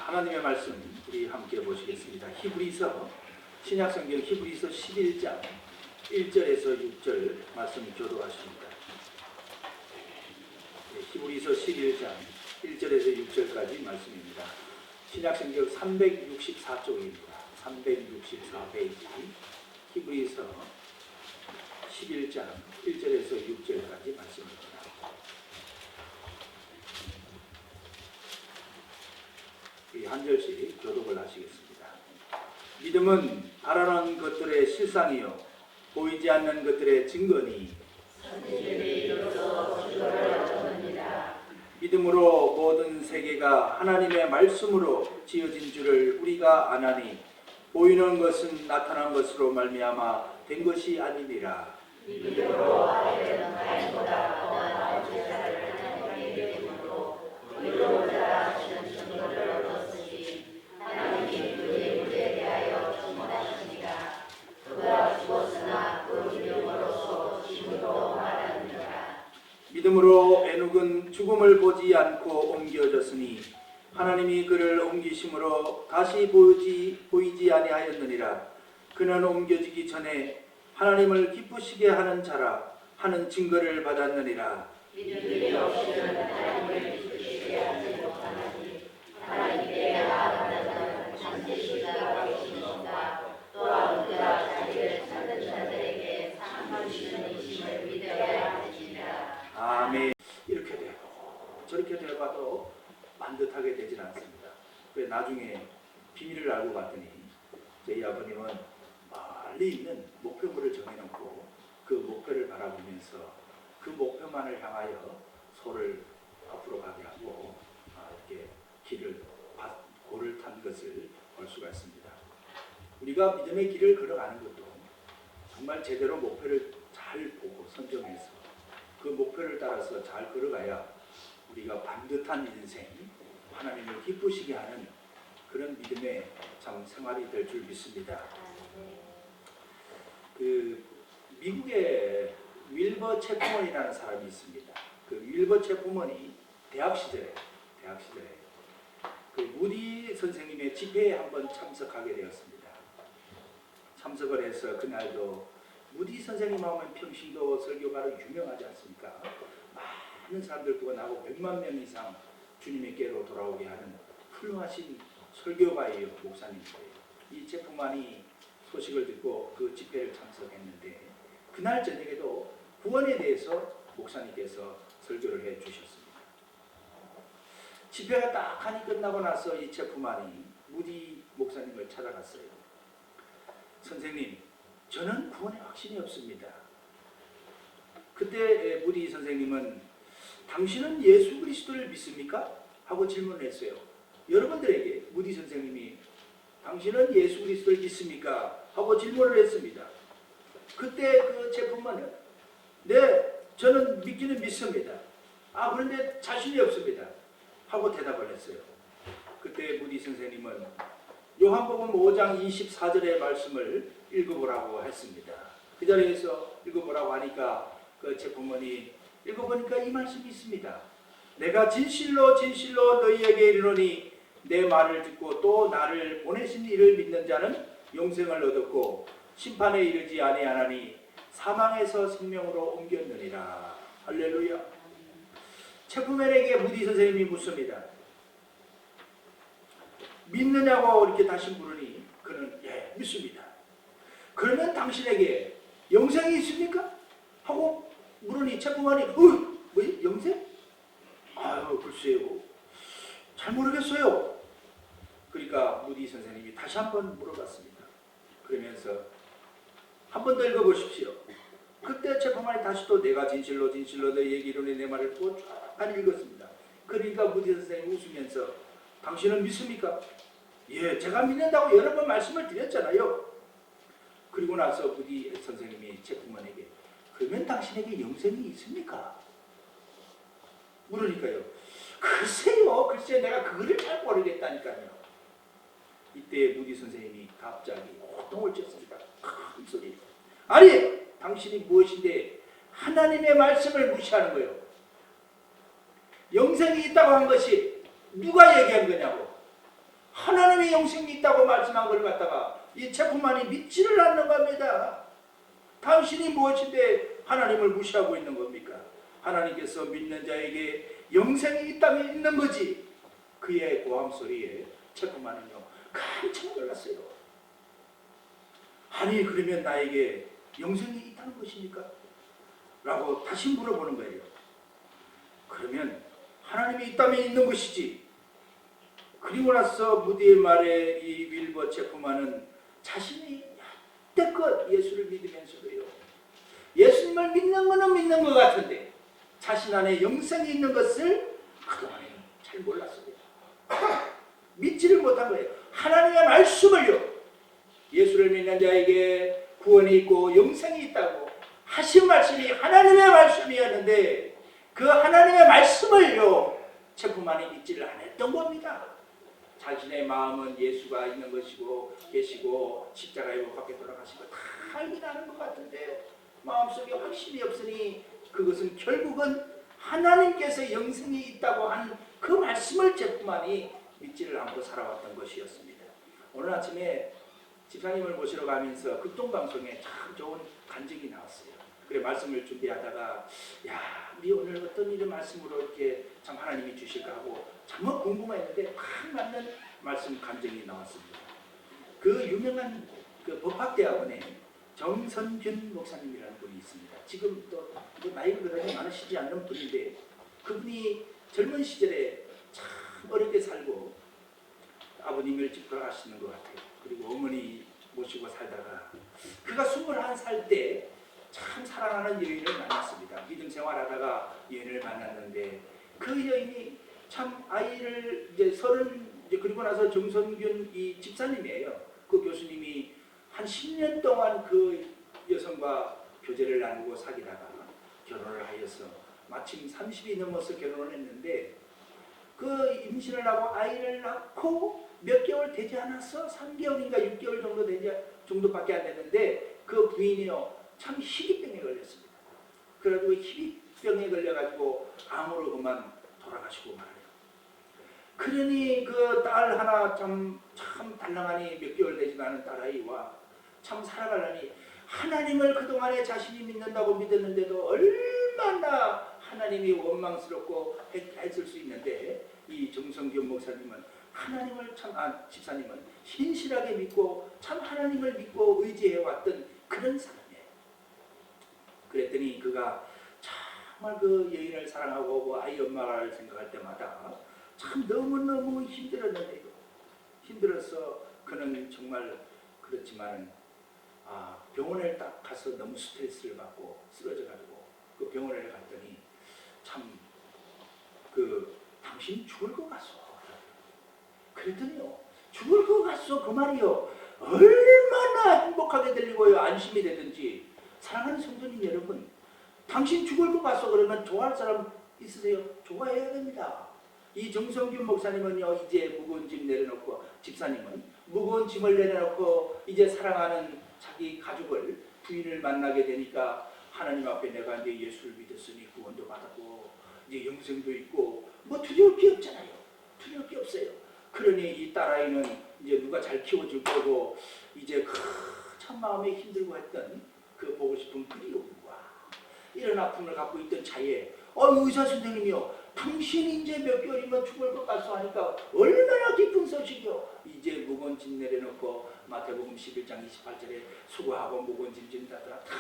하나님의 말씀 우리 함께 보시겠습니다. 히브리서 신약성경 히브리서 11장 1절에서 6절 말씀 교도하십니다. 히브리서 11장 1절에서 6절까지 말씀입니다. 신약성경 364쪽입니다. 364페이지 히브리서 11장 1절에서 6절까지 말씀입니다. 한 절씩 교독을 하시겠습니다. 믿음은 바라는 것들의 실상이요 보이지 않는 것들의 증거니 믿음으로 모든 세계가 하나님의 말씀으로 지어진 줄을 우리가 아나니 보이는 것은 나타난 것으로 말미암아 된 것이 아니니라. 믿음으로 아벨은 가인보다 더한 제사를 하나님께 드림으로 의로우자 하시는 증거를 얻었으니 하나님이 그의 일에 대하여 증언하시니라. 그가 죽었으나 그 믿음으로써 지금도 말하느니라. 믿음으로 에녹은 죽음을 보지 않고 옮겨졌으니 하나님이 그를 옮기심으로 다시 보이지 아니하였느니라. 그는 옮겨지기 전에 하나님을 기쁘시게 하는 자라 하는 증거를 받았느니라. 믿음이 없이는 하나님을 기쁘시게 하지 못하나니 하나님께 나아간다는 잠재시가 계시니까 또한 그가 자기를 찾는 자들에게 상 주시는 이심을 믿어야 하느니라. 아멘. 이렇게 되고 저렇게 되어봐도 반듯하게 되질 않습니다. 왜 나중에 비밀을 알고 봤더니 저희 아버님은 멀리 있는 목표물을 정해놓고 그 목표를 바라보면서 그 목표만을 향하여 소를 앞으로 가게 하고 이렇게 고를 탄 것을 볼 수가 있습니다. 우리가 믿음의 길을 걸어가는 것도 정말 제대로 목표를 잘 보고 선정해서 그 목표를 따라서 잘 걸어가야 우리가 반듯한 인생, 하나님을 기쁘시게 하는 그런 믿음의 참 생활이 될 줄 믿습니다. 미국의 윌버 체프먼이라는 사람이 있습니다. 그 윌버 체프먼이 대학 시절에 그 무디 선생님의 집회에 한번 참석하게 되었습니다. 참석을 해서 그날도 무디 선생님 하면 평신도 설교가로 유명하지 않습니까? 많은 사람들 구원하고 100만 명 이상 주님께로 돌아오게 하는 훌륭하신 설교가예요. 목사님이에요. 이 체프만이 소식을 듣고 그 집회를 참석했는데 그날 저녁에도 구원에 대해서 목사님께서 설교를 해 주셨습니다. 집회가 딱 하니 끝나고 나서 이 체프만이 무디 목사님을 찾아갔어요. 선생님, 저는 구원에 확신이 없습니다. 그때 무디 선생님은 당신은 예수 그리스도를 믿습니까? 하고 질문을 했어요. 여러분들에게 무디 선생님이 당신은 예수 그리스도를 믿습니까? 하고 질문을 했습니다. 그때 그 제품만은 네, 저는 믿기는 믿습니다. 그런데 자신이 없습니다. 하고 대답을 했어요. 그때 무디 선생님은 요한복음 5장 24절의 말씀을 읽어보라고 했습니다. 그 자리에서 읽어보라고 하니까 그 제품원이 읽어보니까 이 말씀이 있습니다. 내가 진실로 진실로 너희에게 이르노니 내 말을 듣고 또 나를 보내신 이를 믿는 자는 영생을 얻었고 심판에 이르지 아니하나니 사망에서 생명으로 옮겼느니라. 할렐루야. 체프맨에게 무디 선생님이 묻습니다. 믿느냐고 이렇게 다시 물으니 그는 예, 믿습니다. 그러면 당신에게 영생이 있습니까? 하고 물으니 체프맨이 뭐 영생? 글쎄요. 잘 모르겠어요. 그러니까 무디 선생님이 다시 한번 물어봤습니다. 그러면서 한 번 더 읽어보십시오. 그때 체프만이 다시 또 내가 진실로 진실로 너희에게 이르노니 내 말을 또 쫙 읽었습니다. 그러니까 무디 선생님이 웃으면서 당신은 믿습니까? 예, 제가 믿는다고 여러 번 말씀을 드렸잖아요. 그리고 나서 무디 선생님이 체프만에게 그러면 당신에게 영생이 있습니까? 물으니까요. 글쎄 내가 그거를 잘 모르겠다니까요. 이때 무디 선생님이 갑자기 호통을 쳤습니다. 큰 소리로. 아니, 당신이 무엇인데 하나님의 말씀을 무시하는 거예요. 영생이 있다고 한 것이 누가 얘기한 거냐고. 영생이 있다고 말씀한 걸 갖다가 이 체포만이 믿지를 않는 겁니다. 당신이 무엇인데 하나님을 무시하고 있는 겁니까? 하나님께서 믿는 자에게 영생이 있다면 있는 거지. 그의 고함 소리에 체포만은요 깜짝 놀랐어요. 아니 그러면 나에게 영생이 있다는 것입니까? 라고 다시 물어보는 거예요. 그러면 하나님이 있다면 있는 것이지. 그리고 나서 무디의 말에 이 윌버 체포만은 자신이 때껏 예수를 믿으면서도요 예수님을 믿는 것은 믿는 것 같은데 자신 안에 영생이 있는 것을 그동안에 잘 몰랐어요. 믿지를 못한 거예요. 하나님의 말씀을요 예수를 믿는 자에게 구원이 있고 영생이 있다고 하신 말씀이 하나님의 말씀이었는데 그 하나님의 말씀을요 체포만이 믿지를 않았던 겁니다. 자신의 마음은 예수가 있는 것이고 계시고 십자가에 못 박혀 돌아가신 거 다 알긴 아는 것 같은데 마음속에 확신이 없으니 그것은 결국은 하나님께서 영생이 있다고 한 그 말씀을 체포만이 믿지를 않고 살아왔던 것이었습니다. 오늘 아침에 집사님을 모시러 가면서 극동방송에 참 좋은 간증이 나왔어요. 그래 말씀을 준비하다가 야 우리 오늘 어떤 이런 말씀으로 이렇게 참 하나님이 주실까 하고 정말 궁금했는데 딱 맞는 말씀 간증이 나왔습니다. 그 유명한 그 법학대학원에 정선균 목사님이라는 분이 있습니다. 지금 또 나이가 그다지 많으시지 않는 분인데 그분이 젊은 시절에 참 어렵게 살고 아버님 일찍 돌아가시는 것 같아요. 그리고 어머니 모시고 살다가 그가 21살 때 참 사랑하는 여인을 만났습니다. 믿음 생활하다가 여인을 만났는데 그 여인이 참 아이를 이제 그리고 나서 정선균 이 집사님이에요. 그 교수님이 한 10년 동안 그 여성과 교제를 나누고 사귀다가 결혼을 하여서 마침 30이 넘어서 결혼을 했는데 그 임신을 하고 아이를 낳고 몇 개월 되지 않았어? 3개월인가 6개월 정도밖에 안 됐는데 그 부인이요 참 희귀병에 걸렸습니다. 그래가지고 희귀병에 걸려가지고 암으로 그만 돌아가시고 말아요. 그러니 그 딸 하나 참 달랑하니 몇 개월 되지도 않은 딸아이와 참 살아가려니 하나님을 그동안에 자신이 믿는다고 믿었는데도 얼마나 하나님이 원망스럽고 했을 수 있는데 이 정성균 목사님은 하나님을 집사님은 신실하게 믿고 참 하나님을 믿고 의지해왔던 그런 사람이에요. 그랬더니 그가 정말 그 여인을 사랑하고 그 아이 엄마를 생각할 때마다 참 너무너무 힘들었는데요. 힘들어서 그는 정말 그렇지만 병원에 딱 가서 너무 스트레스를 받고 쓰러져가지고 그 병원에 갔더니 참 당신 죽을 것 같소. 그랬더니요 죽을 것 같소 그 말이요 얼마나 행복하게 들리고요 안심이 되든지. 사랑하는 성도님 여러분, 당신 죽을 것 같소 그러면 좋아할 사람 있으세요? 좋아해야 됩니다. 이 정성균 목사님은요 이제 무거운 짐 내려놓고 집사님은 무거운 짐을 내려놓고 이제 사랑하는 자기 가족을 부인을 만나게 되니까 하나님 앞에 내가 이제 예수를 믿었으니 구원도 받았고 이제 영생도 있고 뭐 두려울 게 없잖아요. 두려울 게 없어요. 그러니 이 딸아이는 이제 누가 잘 키워줄 거고 이제 참 마음에 힘들고 했던 그 보고 싶은 그리움과 이런 아픔을 갖고 있던 차에 의사 선생님이요 당신이 이제 몇 개월이면 죽을 것 같소 하니까 얼마나 기쁜 소식이요. 이제 무거운 짐 내려놓고 마태복음 11장 28절에 수고하고 무거운 짐 진다더라 다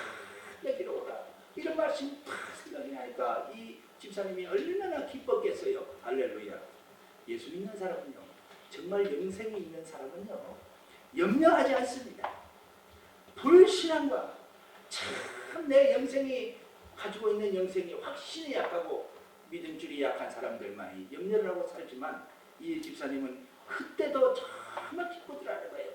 내기로 오라 이런 말씀 다 생각이 나니까 이 집사님이 얼마나 기뻤겠어요. 할렐루야. 예수 믿는 사람은요 정말 영생이 있는 사람은요 염려하지 않습니다. 불신앙과 참 내 영생이 가지고 있는 영생이 확신이 약하고 믿음줄이 약한 사람들만이 염려를 하고 살지만 이 집사님은 그때도 정말 기쁘더라는 거예요.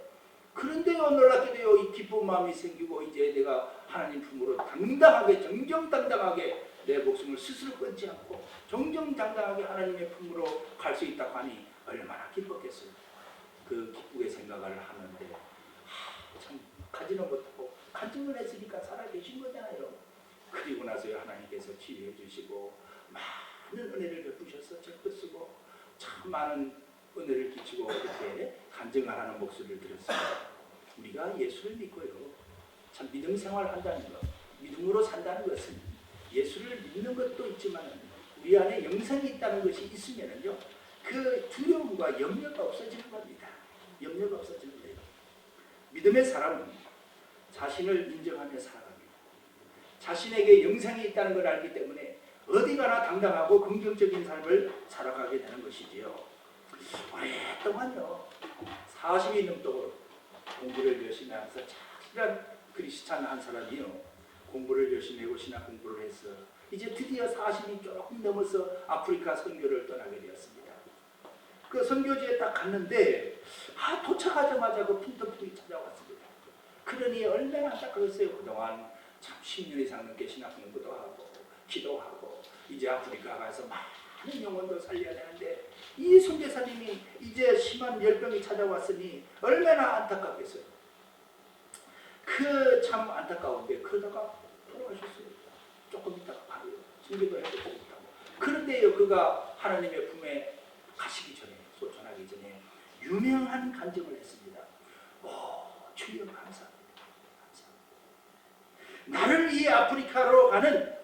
그런데요 놀랍게도요 이 기쁜 마음이 생기고 이제 내가 하나님 품으로 당당하게 정정당당하게 내 목숨을 스스로 끊지 않고 정정당당하게 하나님의 품으로 갈 수 있다고 하니 얼마나 기뻤겠어요. 그 기쁘게 생각을 하는데 참 가지는 못하고 간증을 했으니까 살아계신 거잖아요. 그리고 나서야 하나님께서 치유해 주시고 많은 은혜를 베푸셔서 책도 쓰고 참 많은 은혜를 끼치고 이렇게 간증을 목소리를 들었습니다. 우리가 예수를 믿고요, 참 믿음 생활을 한다는 것, 믿음으로 산다는 것은 예수를 믿는 것도 있지만 우리 안에 영생이 있다는 것이 있으면은요, 그 두려움과 염려가 없어지는 겁니다. 염려가 없어지는 거예요. 믿음의 사람은 자신을 인정하며 살아갑니다. 자신에게 영생이 있다는 걸 알기 때문에 어디 가나 당당하고 긍정적인 삶을 살아가게 되는 것이지요. 오랫동안요, 40이 넘도록 공부를 열심히 하면서 착실한 크리스찬 한 사람이요, 공부를 열심히 하고 신학 공부를 해서 이제 드디어 40이 조금 넘어서 아프리카 선교를 떠나게 되었습니다. 그 선교지에 딱 갔는데 도착하자마자 그 핀터풍이 찾아왔습니다. 그러니 얼마나 안타까웠어요. 그동안 참 10년 이상 넘게 신학 공부도 하고 기도하고 이제 아프리카 가서 많은 영혼도 살려야 되는데 이 선교사님이 이제 심한 열병이 찾아왔으니 얼마나 안타깝겠어요. 그 참 안타까운데 그러다가 돌아가셨어요. 조금 있다가 봐요. 선교도 해도 조금 있다고. 그런데요, 그가 하나님의 품에 가시기 전에, 소천하기 전에 유명한 간증을 했습니다. 주여 감사합니다. 나를 이 아프리카로 가는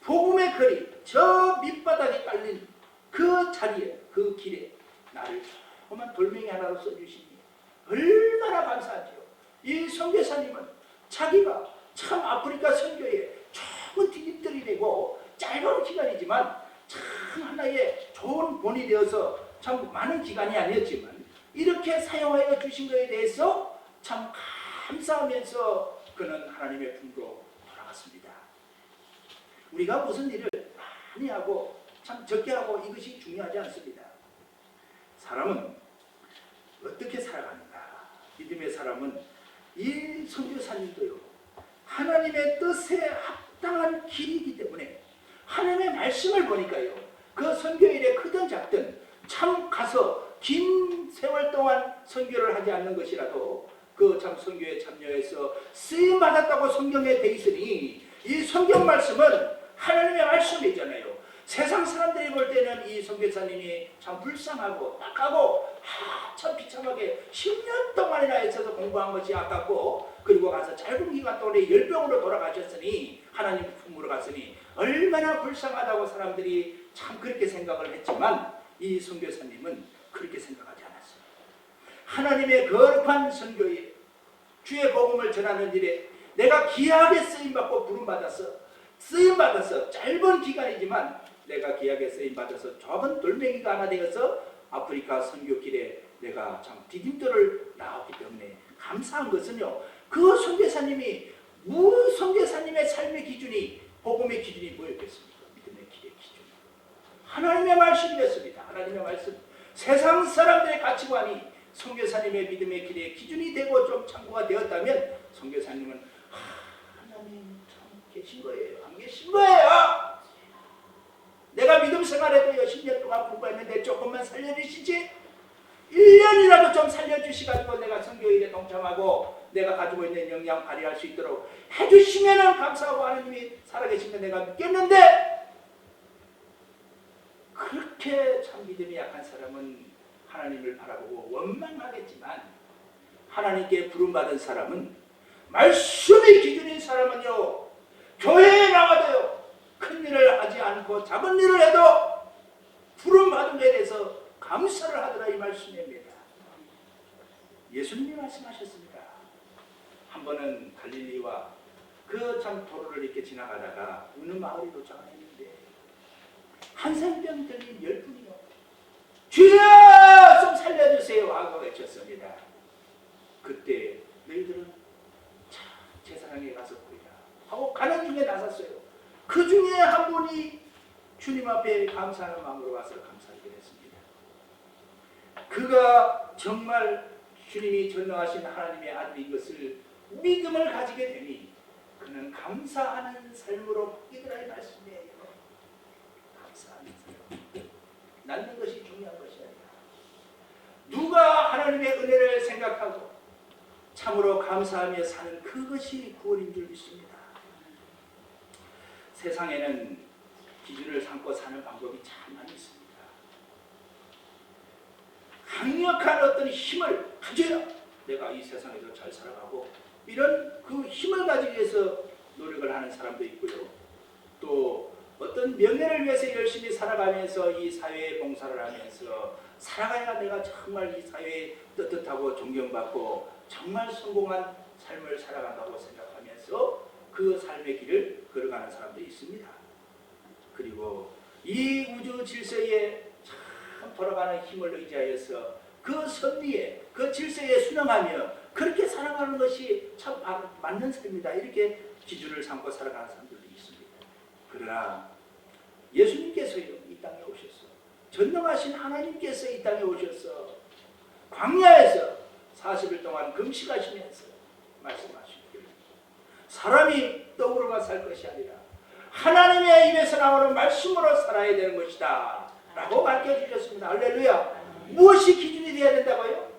복음의 거리, 저 밑바닥에 깔린 그 자리에, 그 길에 나를 조그만 돌멩이 하나로 써주시니 얼마나 감사하지요. 이 선교사님은 자기가 참 아프리카 선교에 좋은 디딤돌이 되고 짧은 기간이지만 참 하나의 좋은 본이 되어서 참 많은 기간이 아니었지만 이렇게 사용하여 주신 것에 대해서 참 감사하면서 그는 하나님의 품으로 돌아갔습니다. 우리가 무슨 일을 많이 하고 참 적게 하고 이것이 중요하지 않습니다. 사람은 어떻게 살아가는가? 믿음의 사람은 이 선교사님도요, 하나님의 뜻에 합당한 길이기 때문에 하나님의 말씀을 보니까요, 그 선교일에 크든 작든 참 가서 긴 세월 동안 선교를 하지 않는 것이라도 그 참 선교에 참여해서 쓰임 받았다고 성경에 돼 있으니 이 성경 말씀은 하나님의 말씀이잖아요. 세상 사람들이 볼 때는 이 선교사님이 참 불쌍하고 딱하고 참 비참하게 10년 동안이나 있어서 공부한 것이 아깝고 그리고 가서 짧은 기간 동안에 열병으로 돌아가셨으니 하나님 품으로 갔으니 얼마나 불쌍하다고 사람들이 참 그렇게 생각을 했지만 이 선교사님은 그렇게 생각하지 않았어요. 하나님의 거룩한 선교에 주의 복음을 전하는 일에 내가 귀하게 쓰임받고 쓰임받아서 짧은 기간이지만 내가 귀하게 쓰임받아서 좁은 돌멩이가 하나 되어서 아프리카 선교길에 내가 참 디딤돌을 나왔기 때문에 감사한 것은요, 그 선교사님이 선교사님의 삶의 기준이 복음의 기준이 뭐였겠습니까? 믿음의 길의 기준, 하나님의 말씀이었습니다. 하나님의 말씀. 세상 사람들의 가치관이 선교사님의 믿음의 길의 기준이 되고 좀 참고가 되었다면 선교사님은 하나님 참 계신 거예요, 안 계신 거예요? 내가 믿음 생활에도 10년 동안 공부했는데 조금만 살려주시지, 1년이라도 좀 살려주시가지고 내가 선교일에 동참하고 내가 가지고 있는 역량 발휘할 수 있도록 해주시면 감사하고 하나님이 살아계신 거 내가 믿겠는데, 그렇게 참 믿음이 약한 사람은 하나님을 바라보고 원망하겠지만 하나님께 부름받은 사람은 말씀이 기준인 사람은요, 교회에 나와도요 큰 일을 하지 않고 작은 일을 해도 부름받은 것에 대해서 감사를 하더라, 이 말씀입니다. 예수님이 말씀하셨습니다. 한 번은 갈릴리와 그 참 도로를 이렇게 지나가다가 어느 마을에 도착했는데 한센병 들린 10분이요 주여 좀 살려주세요 하고 외쳤습니다. 그때 너희들은 참 제사장에 가서 보이라 하고 가는 중에 나섰어요. 그 중에 한 분이 주님 앞에 감사하는 마음으로 와서 감사하게 됐습니다. 그가 정말 주님이 전능하신 하나님의 아들인 것을 믿음을 가지게 되니 그는 감사하는 삶으로 바뀌더라, 이 말씀이에요. 감사하는 삶. 낳는 것이 중요한 것이 아니라 누가 하나님의 은혜를 생각하고 참으로 감사하며 사는 그것이 구원인 줄 믿습니다. 세상에는 기준을 삼고 사는 방법이 참 많이 있습니다. 강력한 어떤 힘을 한주야 내가 이 세상에서 잘 살아가고 이런 그 힘을 가지기 위해서 노력을 하는 사람도 있고요. 또 어떤 명예를 위해서 열심히 살아가면서 이 사회에 봉사를 하면서 살아가야 내가 정말 이 사회에 떳떳하고 존경받고 정말 성공한 삶을 살아간다고 생각하면서 그 삶의 길을 걸어가는 사람도 있습니다. 그리고 이 우주 질서에 참 돌아가는 힘을 의지하여서 그 섭리에 그 질서에 순응하며 그렇게 살아가는 것이 참 맞는 삶이다. 이렇게 기준을 삼고 살아가는 사람들도 있습니다. 그러나 예수님께서요 이 땅에 오셔서 전능하신 하나님께서 이 땅에 오셔서 광야에서 40일 동안 금식하시면서 말씀하시기를 사람이 떡으로만 살 것이 아니라 하나님의 입에서 나오는 말씀으로 살아야 되는 것이다 라고 밝혀주셨습니다. 할렐루야. 무엇이 기준이 되어야 된다고요?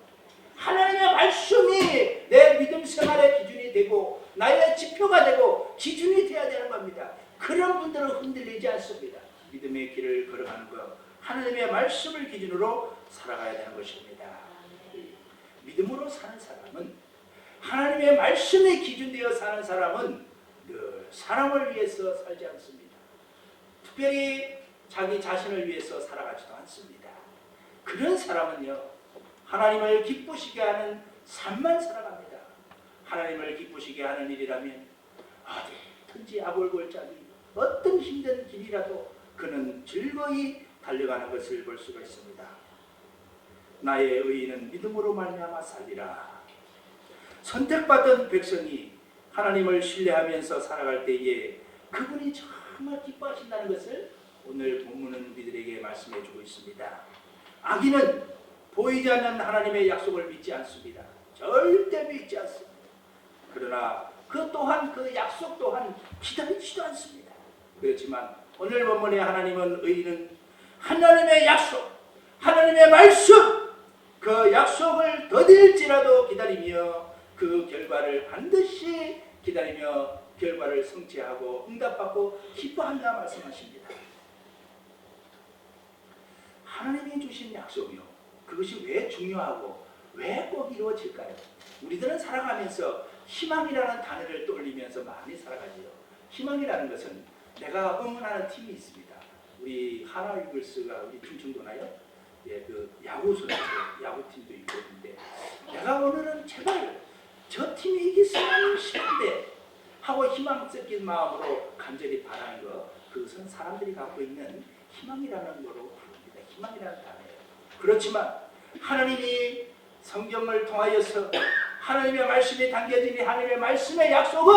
하나님의 말씀이 내 믿음 생활의 기준이 되고 나의 지표가 되고 기준이 되어야 되는 겁니다. 그런 분들은 흔들리지 않습니다. 믿음의 길을 걸어가는 것, 하나님의 말씀을 기준으로 살아가야 되는 것입니다. 믿음으로 사는 사람은, 하나님의 말씀이 기준되어 사는 사람은 늘 사람을 위해서 살지 않습니다. 특별히 자기 자신을 위해서 살아가지도 않습니다. 그런 사람은요 하나님을 기쁘시게 하는 삶만 살아갑니다. 하나님을 기쁘시게 하는 일이라면 어디든지 아골골짜기 어떤 힘든 길이라도 그는 즐거이 달려가는 것을 볼 수가 있습니다. 나의 의인은 믿음으로 말미암아 살리라. 선택받은 백성이 하나님을 신뢰하면서 살아갈 때에 그분이 정말 기뻐하신다는 것을 오늘 본문은 우리들에게 말씀해 주고 있습니다. 악인은 보이지 않는 하나님의 약속을 믿지 않습니다. 절대 믿지 않습니다. 그러나 그 또한 그 약속 또한 기다리지도 않습니다. 그렇지만 오늘 본문의 하나님은 의인은 하나님의 약속, 하나님의 말씀, 그 약속을 더딜지라도 기다리며 그 결과를 반드시 기다리며 결과를 성취하고 응답받고 기뻐한다 말씀하십니다. 하나님이 주신 약속이요. 그것이 왜 중요하고 왜 꼭 이루어질까요? 우리들은 살아가면서 희망이라는 단어를 떠올리면서 많이 살아가지요. 희망이라는 것은 내가 응원하는 팀이 있습니다. 우리 하나 이글스가 우리 충청도나요? 예, 그 야구 선수, 야구팀도 있고 있는데 내가 오늘은 제발 저 팀이 이겼으면 싶은데 하고 희망 섞인 마음으로 간절히 바라는 것, 그것은 사람들이 갖고 있는 희망이라는 거로 부릅니다. 희망이라는 단어예요. 그렇지만 하나님이 성경을 통하여서 하나님의 말씀이 담겨진 이 하나님의 말씀의 약속은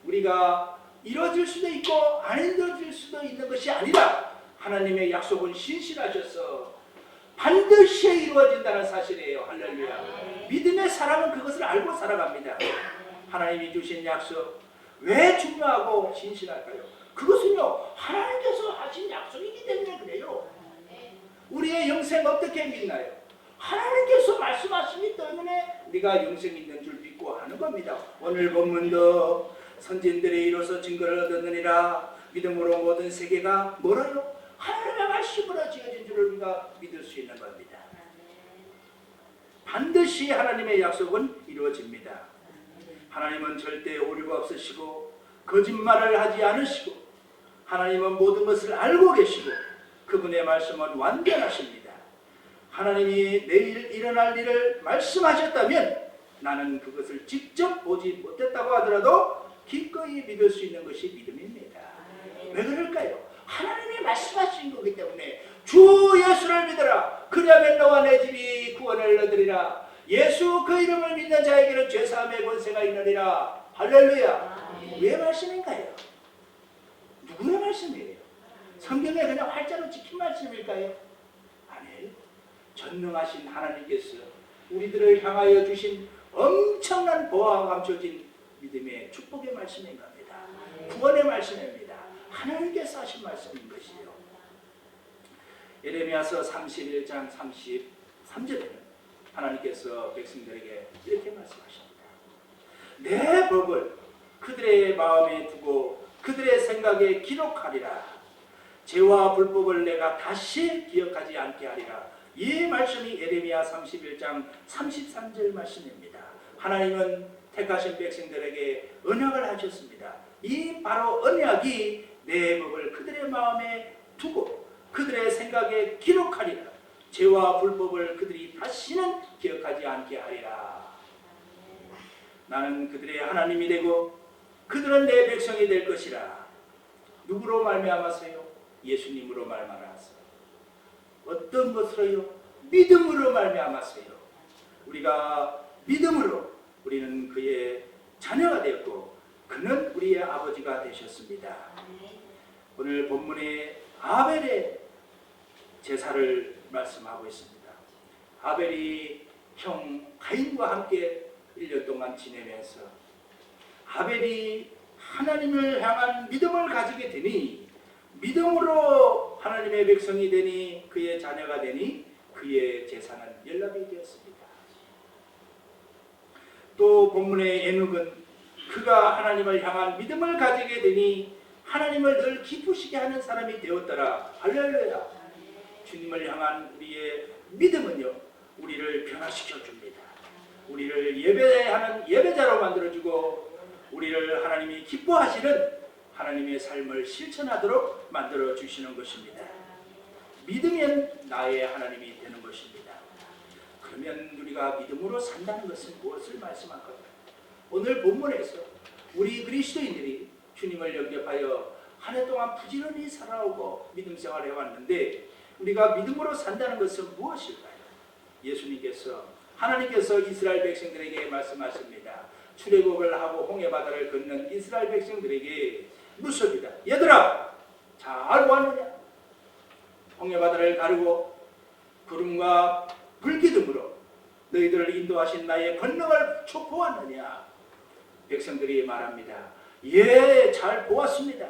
우리가 이루어질 수도 있고 안 이루어질 수도 있는 것이 아니라 하나님의 약속은 신실하셔서 반드시 이루어진다는 사실이에요. 할렐루야. 믿음의 사람은 그것을 알고 살아갑니다. 하나님이 주신 약속 왜 중요하고 신실할까요? 그것은요 하나님께서 하신 약속이기 때문에 그래요. 우리의 영생 어떻게 믿나요? 하나님께서 말씀하시기 때문에 우리가 영생 있는 줄 믿고 하는 겁니다. 오늘 본문도 선진들이 이로써 증거를 얻었느니라. 믿음으로 모든 세계가 뭐라요? 하나님의 말씀으로 지어진 줄을 우리가 믿을 수 있는 겁니다. 반드시 하나님의 약속은 이루어집니다. 하나님은 절대 오류가 없으시고 거짓말을 하지 않으시고 하나님은 모든 것을 알고 계시고 그분의 말씀은 완전하십니다. 하나님이 내일 일어날 일을 말씀하셨다면 나는 그것을 직접 보지 못했다고 하더라도 기꺼이 믿을 수 있는 것이 믿음입니다. 왜 그럴까요? 하나님이 말씀하신 거기 때문에 주 예수를 믿어라. 그리하면 너와 내 집이 구원을 얻으리라. 예수 그 이름을 믿는 자에게는 죄사함의 권세가 있느니라. 할렐루야. 왜 말씀인가요? 누구의 말씀이에요? 성경에 그냥 활자로 찍힌 말씀일까요? 아니에요. 전능하신 하나님께서 우리들을 향하여 주신 엄청난 보화가 감춰진 믿음의 축복의 말씀인 겁니다. 구원의 말씀입니다. 하나님께서 하신 말씀인 것이요. 예레미야서 31장 33절에는 하나님께서 백성들에게 이렇게 말씀하십니다. 내 법을 그들의 마음에 두고 그들의 생각에 기록하리라. 죄와 불법을 내가 다시 기억하지 않게 하리라. 이 말씀이 예레미야 31장 33절 말씀입니다. 하나님은 택하신 백성들에게 언약을 하셨습니다. 이 바로 언약이 내 법을 그들의 마음에 두고 그들의 생각에 기록하리라. 죄와 불법을 그들이 다시는 기억하지 않게 하리라. 나는 그들의 하나님이 되고 그들은 내 백성이 될 것이라. 누구로 말미암아서요? 예수님으로 말미암아서. 어떤 것으로요? 믿음으로 말미암아서요. 우리가 믿음으로 우리는 그의 자녀가 되었고 그는 우리의 아버지가 되셨습니다. 오늘 본문에 아벨의 제사를 말씀하고 있습니다. 아벨이 형 가인과 함께 1년 동안 지내면서 아벨이 하나님을 향한 믿음을 가지게 되니 믿음으로 하나님의 백성이 되니 그의 자녀가 되니 그의 제사는 연락이 되었습니다. 또 본문의 에녹은 그가 하나님을 향한 믿음을 가지게 되니 하나님을 늘 기쁘시게 하는 사람이 되었더라. 할렐루야. 주님을 향한 우리의 믿음은요, 우리를 변화시켜 줍니다. 우리를 예배하는 예배자로 만들어주고 우리를 하나님이 기뻐하시는 하나님의 삶을 실천하도록 만들어 주시는 것입니다. 믿으면 나의 하나님이 되는 것입니다. 그러면 우리가 믿음으로 산다는 것은 무엇을 말씀할까요? 오늘 본문에서 우리 그리스도인들이 주님을 영접하여 한 해 동안 부지런히 살아오고 믿음 생활을 해왔는데 우리가 믿음으로 산다는 것은 무엇일까요? 예수님께서 하나님께서 이스라엘 백성들에게 말씀하십니다. 출애굽을 하고 홍해바다를 건넌 이스라엘 백성들에게 묻습니다. 얘들아, 잘 왔느냐? 홍해바다를 가르고 구름과 불기둥으로 너희들을 인도하신 나의 권능을 촉보았느냐? 백성들이 말합니다. 예, 잘 보았습니다.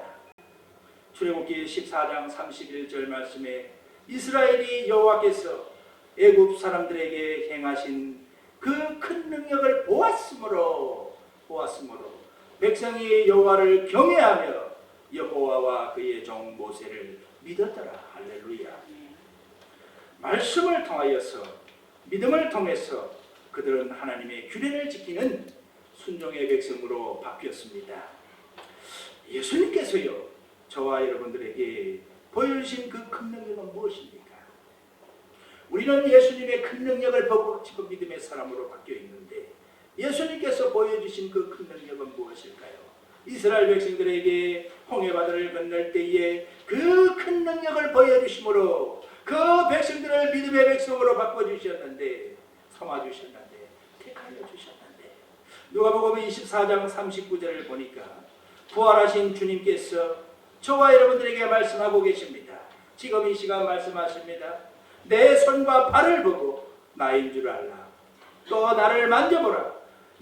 출애굽기 14장 31절 말씀에 이스라엘이 여호와께서 애굽 사람들에게 행하신 그 큰 능력을 보았으므로 백성이 여호와를 경외하며 여호와와 그의 종 모세를 믿었더라. 할렐루야. 말씀을 통하여서 믿음을 통해서 그들은 하나님의 규례를 지키는 순종의 백성으로 바뀌었습니다. 예수님께서요, 저와 여러분들에게 보여주신 그 큰 능력은 무엇입니까? 우리는 예수님의 큰 능력을 보고 지금 믿음의 사람으로 바뀌어 있는데 예수님께서 보여주신 그 큰 능력은 무엇일까요? 이스라엘 백성들에게 홍해바다를 건널 때에 그 큰 능력을 보여주심으로 그 백성들을 믿음의 백성으로 바꿔주셨는데, 삼아주셨는데, 택하여 주셨는데, 누가복음 24장 39절을 보니까 부활하신 주님께서 저와 여러분들에게 말씀하고 계십니다. 지금 이 시간 말씀하십니다. 내 손과 발을 보고 나인 줄 알라. 또 나를 만져보라.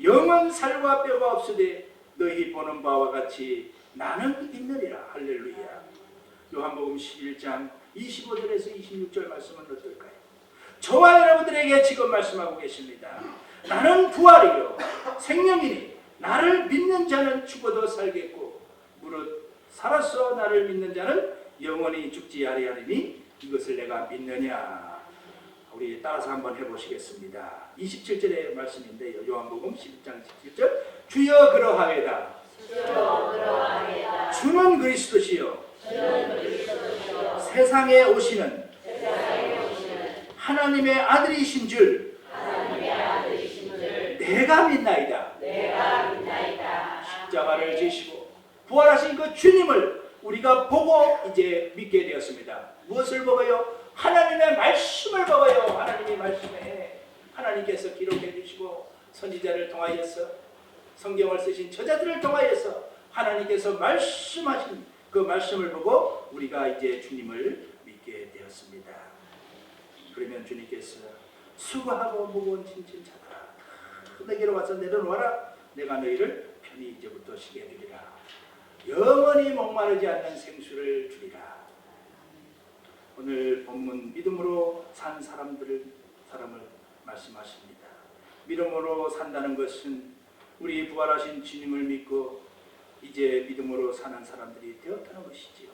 영은 살과 뼈가 없으되 너희 보는 바와 같이 나는 있느니라. 할렐루야. 요한복음 11장 25절에서 26절 말씀은 어떨까요? 저와 여러분들에게 지금 말씀하고 계십니다. 나는 부활이요 생명이니 나를 믿는 자는 죽어도 살겠고 무릇 살아서 나를 믿는 자는 영원히 죽지 아니하리니 이것을 내가 믿느냐. 우리 따라서 한번 해보시겠습니다. 27절의 말씀인데요. 요한복음 11장 27절 주여 그러하외다. 주는 그리스도시요 세상에 오시는 하나님의 아들이신 줄 내가 믿나이다. 십자가를 지시고 부활하신 그 주님을 우리가 보고 이제 믿게 되었습니다. 무엇을 보고요? 하나님의 말씀을 보고요. 하나님의 말씀에 하나님께서 기록해 주시고 선지자를 통하여서 성경을 쓰신 저자들을 통하여서 하나님께서 말씀하신 그 말씀을 보고 우리가 이제 주님을 믿게 되었습니다. 그러면 주님께서 수고하고 무거운 짐진 자들아 내게로 와서 내려놓아라. 내가 너희를 편히 이제부터 쉬게 해주리라. 영원히 목마르지 않는 생수를 주리라. 오늘 본문 믿음으로 산 사람을 말씀하십니다. 믿음으로 산다는 것은 우리 부활하신 주님을 믿고 이제 믿음으로 사는 사람들이 되었다는 것이지요.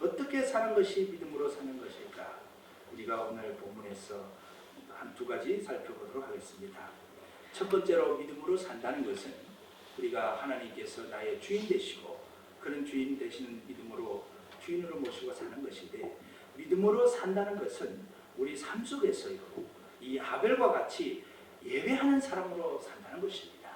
어떻게 사는 것이 믿음으로 사는 것일까? 우리가 오늘 본문에서 한 두 가지 살펴보도록 하겠습니다. 첫 번째로 믿음으로 산다는 것은 우리가 하나님께서 나의 주인 되시고 그런 주인 되시는 믿음으로 주인으로 모시고 사는 것인데, 믿음으로 산다는 것은 우리 삶 속에서요, 이 아벨과 같이 예배하는 사람으로 산다는 것입니다.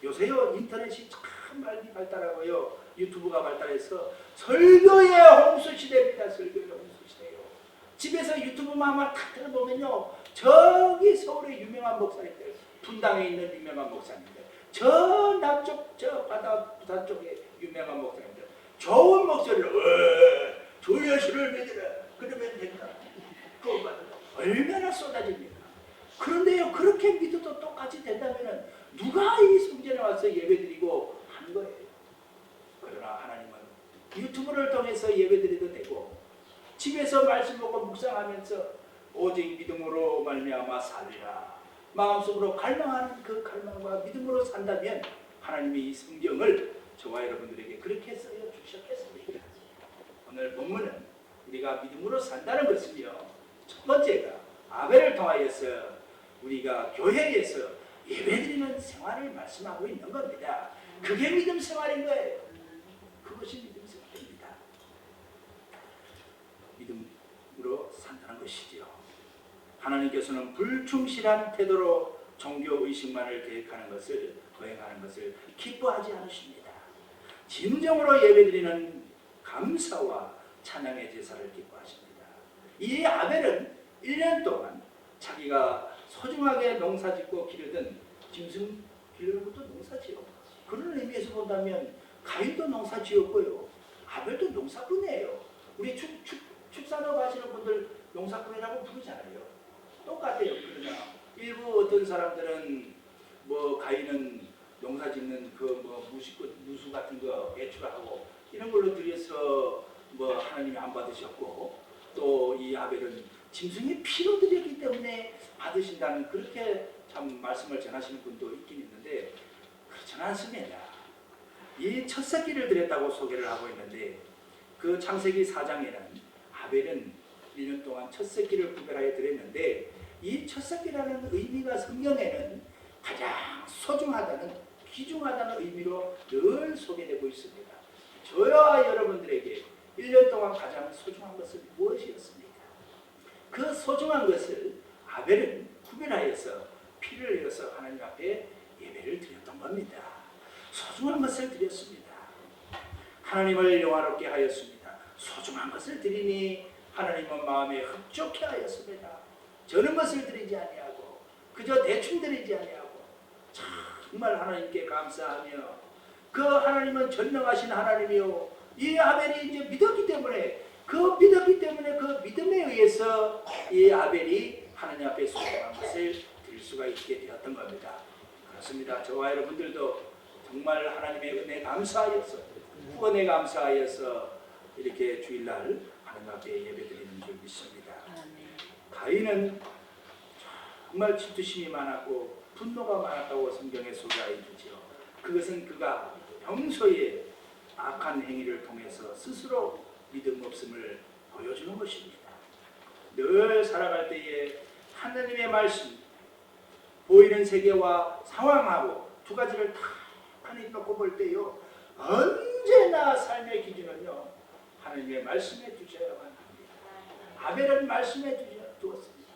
요새요 인터넷이 참 많이 발달하고요, 유튜브가 발달해서 설교의 홍수 시대입니다. 설교의 홍수 시대요. 집에서 유튜브만 탁 들어보면요, 저기 서울의 유명한 목사님들, 분당에 있는 유명한 목사님들, 저 남쪽 저 바다 부산 쪽에 유명한 목사님들, 좋은 목소리로 주 예수를 믿으라 그러면 된다. 그거 얼마나 쏟아집니까? 그런데요, 그렇게 믿어도 똑같이 된다면 누가 이 성전에 와서 예배드리고 하는 거예요? 그러나 하나님은 유튜브를 통해서 예배드려도 되고, 집에서 말씀 보고 묵상하면서 오직 믿음으로 말미암아 살리라, 마음속으로 갈망하는 그 갈망과 믿음으로 산다면 하나님이 이 성경을 저와 여러분들에게 그렇게 쓰여 주셨겠습니다. 오늘 본문은 우리가 믿음으로 산다는 것은요, 첫 번째가 아벨을 통하여서 우리가 교회에서 예배드리는 생활을 말씀하고 있는 겁니다. 그게 믿음 생활인 거예요. 그것이 믿음 생활입니다. 믿음으로 산다는 것이지요. 하나님께서는 불충실한 태도로 종교 의식만을 계획하는 것을, 거행하는 것을 기뻐하지 않으십니다. 진정으로 예배드리는 감사와 찬양의 제사를 기뻐하십니다. 이 아벨은 1년 동안 자기가 소중하게 농사짓고 기르던 짐승 기르는 것도 농사지어. 그런 의미에서 본다면 가인도 농사지었고요, 아벨도 농사꾼이에요. 우리 축산업 하시는 분들 농사꾼이라고 부르잖아요. 똑같아요. 그러나 일부 어떤 사람들은 뭐 가인은 농사짓는 그 뭐 무수 같은 거 배출하고 이런 걸로 드려서 뭐 하나님이 안 받으셨고, 또 이 아벨은 짐승의 피로 드렸기 때문에 받으신다는, 그렇게 참 말씀을 전하시는 분도 있긴 있는데, 그렇지는 않습니다. 이 첫 새끼를 드렸다고 소개를 하고 있는데, 그 창세기 4장에는 아벨은 1년 동안 첫 새끼를 구별하여 드렸는데, 이 첫 새끼라는 의미가 성경에는 가장 소중하다는, 귀중하다는 의미로 늘 소개되고 있습니다. 저와 여러분들에게 1년 동안 가장 소중한 것은 무엇이었습니까? 그 소중한 것을 아벨은 구별하여서 피를 흘려서 하나님 앞에 예배를 드렸던 겁니다. 소중한 것을 드렸습니다. 하나님을 영화롭게 하였습니다. 소중한 것을 드리니 하나님은 마음에 흡족해 하였습니다. 저는 것을 드리지 아니하고 그저 대충 드리지 아니하고 정말 하나님께 감사하며, 그 하나님은 전능하신 하나님이요, 이 아벨이 이제 믿었기 때문에, 그 믿음에 의해서 이 아벨이 하나님 앞에 소중한 것을 드릴 수가 있게 되었던 겁니다. 그렇습니다. 저와 여러분들도 정말 하나님의 은혜 감사하여서, 후원에 감사하여서 이렇게 주일날 하나님 앞에 예배드리는 줄 믿습니다. 가인은 정말 질투심이 많았고 분노가 많았다고 성경에 소개하여 주죠. 그것은 그가 평소에 악한 행위를 통해서 스스로 믿음 없음을 보여주는 것입니다. 늘 살아갈 때에 하나님의 말씀, 보이는 세계와 상황하고 두 가지를 다 하나님 놓고 볼 때요, 언제나 삶의 기준은요, 하나님의 말씀에 두셔야만 합니다. 아벨은 말씀에 두었습니다.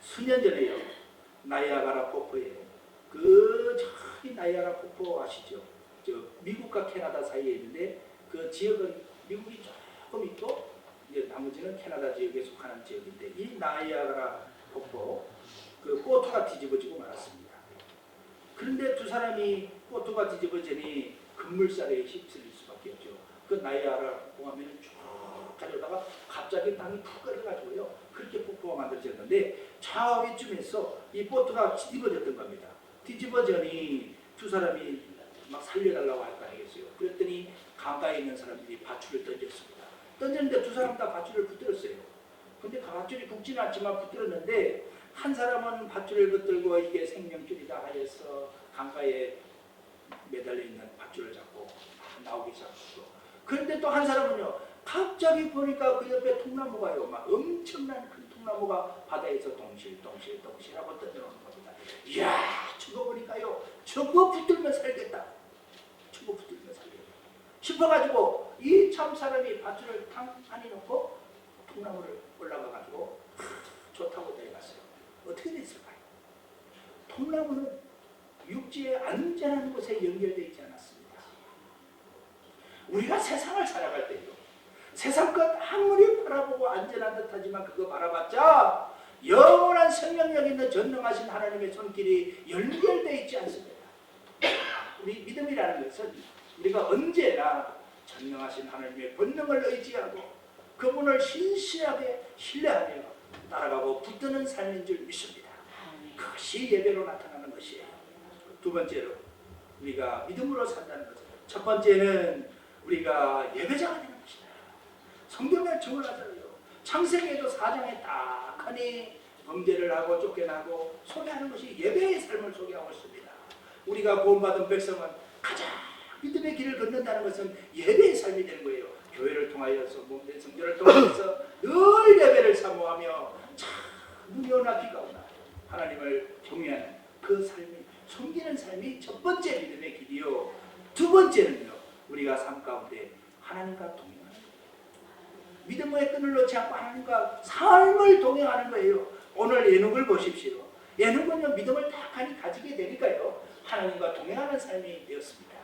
수년 전에요, 나이아가라 폭포에, 저기 나이아가라 폭포 아시죠? 저 미국과 캐나다 사이에 있는데, 그 지역은 미국이 조금 있고 이제 나머지는 캐나다 지역에 속하는 지역인데, 이 나이아가라 폭포, 그 보트가 뒤집어지고 말았습니다. 그런데 두 사람이 보트가 뒤집어지니 급물살에 휩쓸릴 수밖에 없죠. 그 나이아가라 폭포 하면 쭉 가려다가 갑자기 땅이 푹 끓여가지고요, 그렇게 폭포가 만들어졌는데, 좌우위쯤에서 이 보트가 뒤집어졌던 겁니다. 뒤집어져니 두 사람이 막 살려달라고 할 거 아니겠어요. 그랬더니 강가에 있는 사람들이 밧줄을 던졌습니다. 던졌는데 두 사람 다 밧줄을 붙들었어요. 근데 밧줄이 굵지는 않지만 붙들었는데, 한 사람은 밧줄을 붙들고 이게 생명줄이다 하여서 강가에 매달려 있는 밧줄을 잡고 나오기 시작했고, 그런데 또 한 사람은요, 갑자기 보니까 그 옆에 통나무가요, 막 엄청난 큰 통나무가 바다에서 동실하고 떠들어오는 겁니다. 이야, 저거 보니까요, 저거 붙들면 살겠다. 저거 붙들면 살겠다 싶어가지고 이 참 사람이 밧줄을 탕 안에 놓고 통나무를 올라가가지고 좋다고 내려갔어요. 어떻게 됐을까요? 통나무는 육지의 안전한 곳에 연결되어 있지 않았습니다. 우리가 세상을 살아갈 때요, 세상 것 아무리 바라보고 안전한 듯하지만 그거 바라봤자 영원한 생명력 있는 전능하신 하나님의 손길이 연결되어 있지 않습니다. 우리 믿음이라는 것은 우리가 언제나 전능하신 하나님의 권능을 의지하고 그분을 신실하게 신뢰하며 따라가고 붙드는 삶인 줄 믿습니다. 그것이 예배로 나타나는 것이에요. 두 번째로 우리가 믿음으로 산다는 것은, 첫 번째는 우리가 예배자가 되는 것이다. 성경에 정언하잖아요. 창세기에도 4장에 딱하니 범죄를 하고 쫓겨나고 소개하는 것이 예배의 삶을 소개하고 있습니다. 우리가 구원받은 백성은 가장 믿음의 길을 걷는다는 것은 예배의 삶이 되는 거예요. 교회를 통하여서, 몸된 성전을 통해서 늘 예배를 사모하며 참 눈이 오나 비가 오나 하나님을 경외하는 그 삶이, 섬기는 삶이 첫 번째 믿음의 길이요. 두 번째는요, 우리가 삶 가운데 하나님과 동행하는 거예요. 믿음의 끈을 놓지 않고 하나님과 삶을 동행하는 거예요. 오늘 예능을 보십시오. 예능은요, 믿음을 딱하니 가지게 되니까요, 하나님과 동행하는 삶이 되었습니다.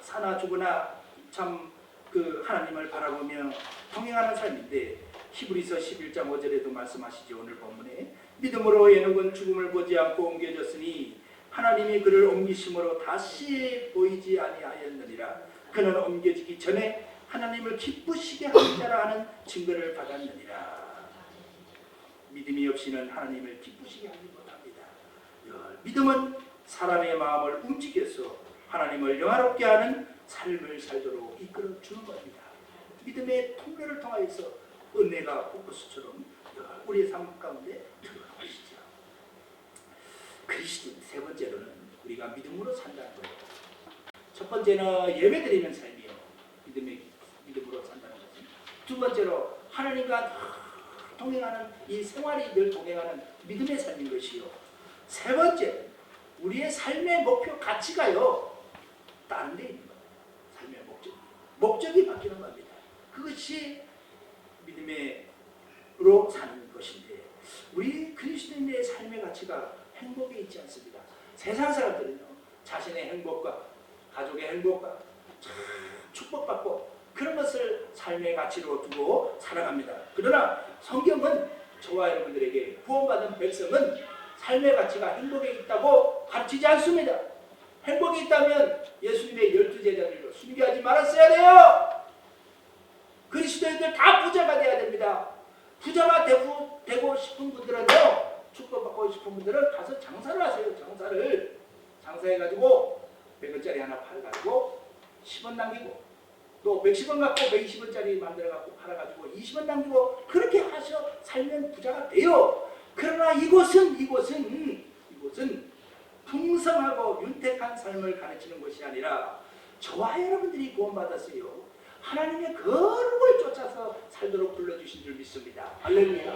사나 죽으나 참 그 하나님을 바라보며 동행하는 삶인데, 히브리서 11장 5절에도 말씀하시죠. 오늘 본문에 믿음으로 에녹은 죽음을 보지 않고 옮겨졌으니 하나님이 그를 옮기심으로 다시 보이지 아니하였느니라. 그는 옮겨지기 전에 하나님을 기쁘시게 하는 자라 하는 증거를 받았느니라. 믿음이 없이는 하나님을 기쁘시게 하지 못합니다. 믿음은 사람의 마음을 움직여서 하나님을 영화롭게 하는 삶을 살도록 이끌어 주는 겁니다. 믿음의 통로를 통하여서 은혜가 포커스처럼 우리의 삶 가운데 들어가는 것이죠. 그리스도, 세 번째로는 우리가 믿음으로 산다는 거예요. 첫 번째는 예배드리는 삶이요, 믿음으로 산다는 것은. 두 번째로 하나님과 동행하는 이 생활이 늘 동행하는 믿음의 삶인 것이요. 세 번째, 우리의 삶의 목표 가치가요, 다른 데 있는 거예요. 삶의 목적이 바뀌는 겁니다. 그것이 믿음으로 사는 것인데, 우리 그리스도인의 삶의 가치가 행복에 있지 않습니다. 세상 사람들은요, 자신의 행복과 가족의 행복과 축복받고 그런 것을 삶의 가치로 두고 살아갑니다. 그러나 성경은 저와 여러분들에게, 구원받은 백성은 삶의 가치가 행복에 있다고 가르치지 않습니다. 행복이 있다면 예수님의 12제자들로 순교하지 말았어야 돼요. 그리스도인들 다 부자가 돼야 됩니다. 부자가 되고 싶은 분들은요, 축복받고 싶은 분들은 가서 장사를 하세요. 장사해가지고 100원짜리 하나 팔아가지고 10원 남기고, 또 110원 갖고 120원짜리 만들어갖고 팔아가지고 20원 남기고, 그렇게 하셔 살면 부자가 돼요. 그러나 이곳은 풍성하고 윤택한 삶을 가르치는 것이 아니라, 저와 여러분들이 구원받았어요, 하나님의 거룩을 쫓아서 살도록 불러주신 줄 믿습니다. 할렐루야.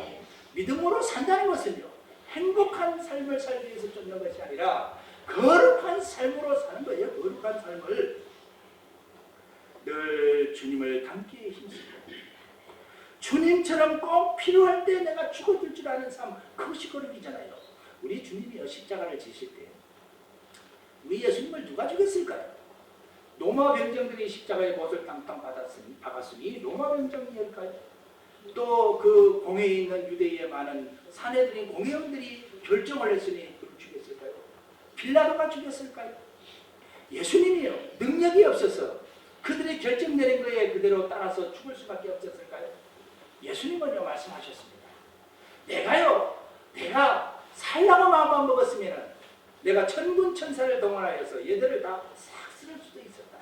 믿음으로 산다는 것은요, 행복한 삶을 살기 위해서 쫓는 것이 아니라 거룩한 삶으로 사는 거예요. 거룩한 삶을 늘 주님을 닮기에 힘쓰고, 주님처럼 꼭 필요할 때 내가 죽어줄 줄 아는 삶, 그것이 거룩이잖아요. 우리 주님이요, 십자가를 지실 때 우리 예수님을 누가 죽였을까요? 로마 병정들이 십자가의 못을 땅땅 박았으니 로마 병정이었을까요? 또 그 공회에 있는 유대인의 많은 사내들인 공회원들이 결정을 했으니 그를 죽였을까요? 빌라도가 죽였을까요? 예수님이요, 능력이 없어서 그들이 결정 내린 거에 그대로 따라서 죽을 수밖에 없었을까요? 예수님은요, 말씀하셨습니다. 내가 살라고 마음만 먹었으면 내가 천군 천사를 동원하여서 얘들을 다 싹 쓸 수도 있었다.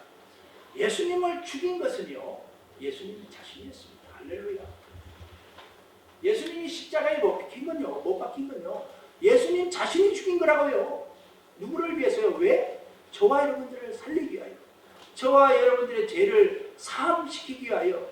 예수님을 죽인 것은요, 예수님 자신이었습니다. 할렐루야. 예수님이 십자가에 못 박힌 건요, 예수님 자신이 죽인 거라고요. 누구를 위해서요? 왜? 저와 여러분들을 살리기 위하여, 저와 여러분들의 죄를 사함시키기 위하여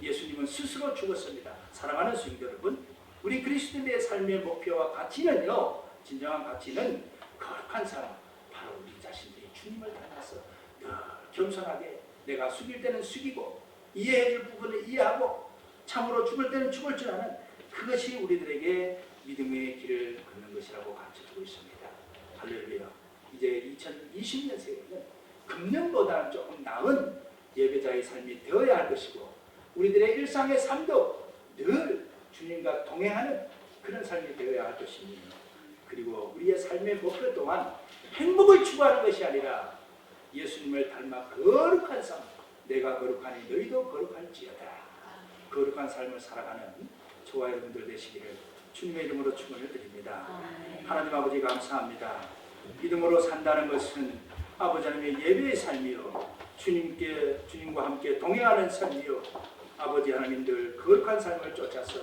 예수님은 스스로 죽었습니다. 사랑하는 성도 여러분, 우리 그리스도인의 삶의 목표와 가치는요, 진정한 가치는 거룩한 사람, 바로 우리 자신들이 주님을 닮아서 늘 겸손하게 내가 숙일 때는 숙이고 이해해줄 부분을 이해하고 참으로 죽을 때는 죽을 줄 아는 그것이 우리들에게 믿음의 길을 걷는 것이라고 가르쳐주고 있습니다. 할렐루야. 이제 2020년생에는 금년보다는 조금 나은 예배자의 삶이 되어야 할 것이고, 우리들의 일상의 삶도 늘 주님과 동행하는 그런 삶이 되어야 할 것입니다. 그리고 우리의 삶의 목표 또한 행복을 추구하는 것이 아니라 예수님을 닮아 거룩한 삶, 내가 거룩하니 너희도 거룩할지어다, 거룩한 삶을 살아가는 저와 여러분들 되시기를 주님의 이름으로 축원을 드립니다. 하나님 아버지 감사합니다. 믿음으로 산다는 것은 아버지 하나님의 예배의 삶이요, 주님과 함께 동행하는 삶이요, 아버지 하나님들 거룩한 삶을 쫓아서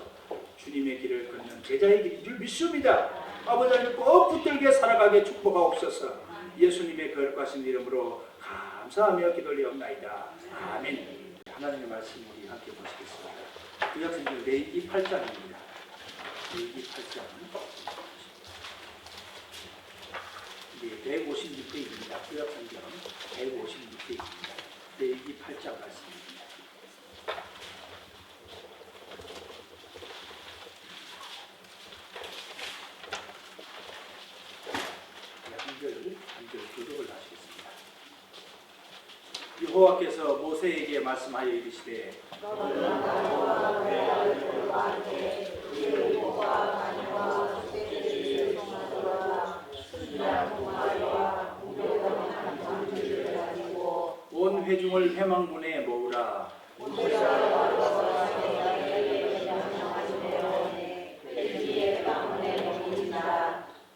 주님의 길을 걷는 제자의 길인 줄 믿습니다. 아버지 하나님 꼭 붙들게 살아가게 축복하옵소서. 예수님의 거룩하신 이름으로 감사하며 기도리옵나이다. 아멘. 하나님의 말씀 우리 함께 보시겠습니다. 구약성경 레위기 8장입니다. 레위기 8장. 이게 156페이지입니다. 구약성경 156페이지입니다. 레위기 8장 말씀입니다. 한절 교독을 하시겠습니다. 여호와께서 모세에게 말씀하여 이르시되 온 회중을 회망문에 모으라.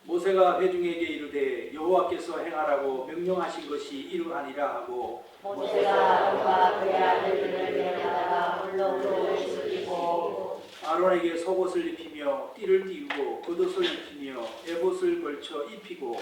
모세가 회중에게 이르되 여호와께서 행하라고 명령하신 것이 이러하니라 하고, 모세가 아론과 그의 아들들을 데려다가 물로 씻기고 아론에게 속옷을 입히며 띠를 띠우고 겉옷을 입히며 에봇을 걸쳐 입히고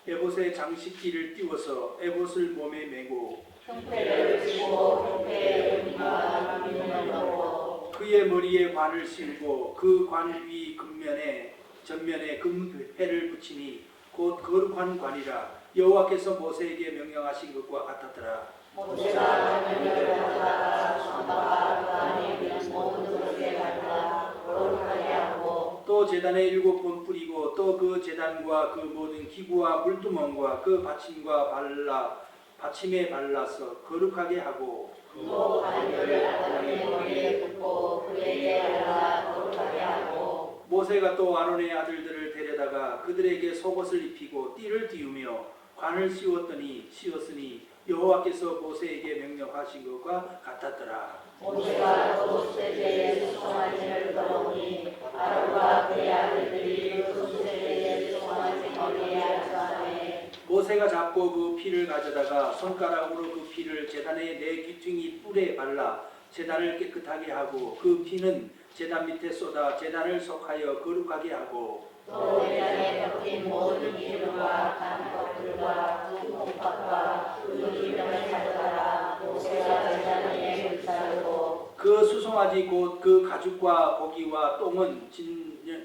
에봇에 장식기를 띄워서 에봇을 몸에 메고 흉패를 쥐고 흉패에 금과 기름을 넣고 그의 머리에 관을 씌우고 그 관 위 금면에 전면에 금회를 붙이니 곧 거룩한 관이라. 여호와께서 모세에게 명령하신 것과 같았더라. 모세가 전면을 가져다가 선박과 그 안에 있는 모든 것에 발라 거룩하게 하고 또 제단에 7번 뿌리고 또 그 제단과 그 모든 기구와 물두멍과 그 받침에 발라서 거룩하게 하고 또 관절을 아론의 머리에 붓고 그에게 발라 거룩하게 하고 모세가 또 아론의 아들들을 데려다가 그들에게 속옷을 입히고 띠를 띄우며 관을 씌웠으니 여호와께서 모세에게 명령하신 것과 같았더라. 모세가 또 세대에 수송한 진을 들어오니 아론과 그의 아들들이 그 세대에 수송한 진 머리에 앉아하네. 모세가 잡고 그 피를 가져다가 손가락으로 그 피를 제단의 네 귀퉁이 뿔에 발라 제단을 깨끗하게 하고 그 피는 제단 밑에 쏟아 제단을 속하여 거룩하게 하고 또 제단에 덮인 모든 기름과 단 것들과 두 콩팥과 그 기름을 가져다가 모세가 제단 위에 불사르고 그 수송아지 곧 그 가죽과 고기와 똥은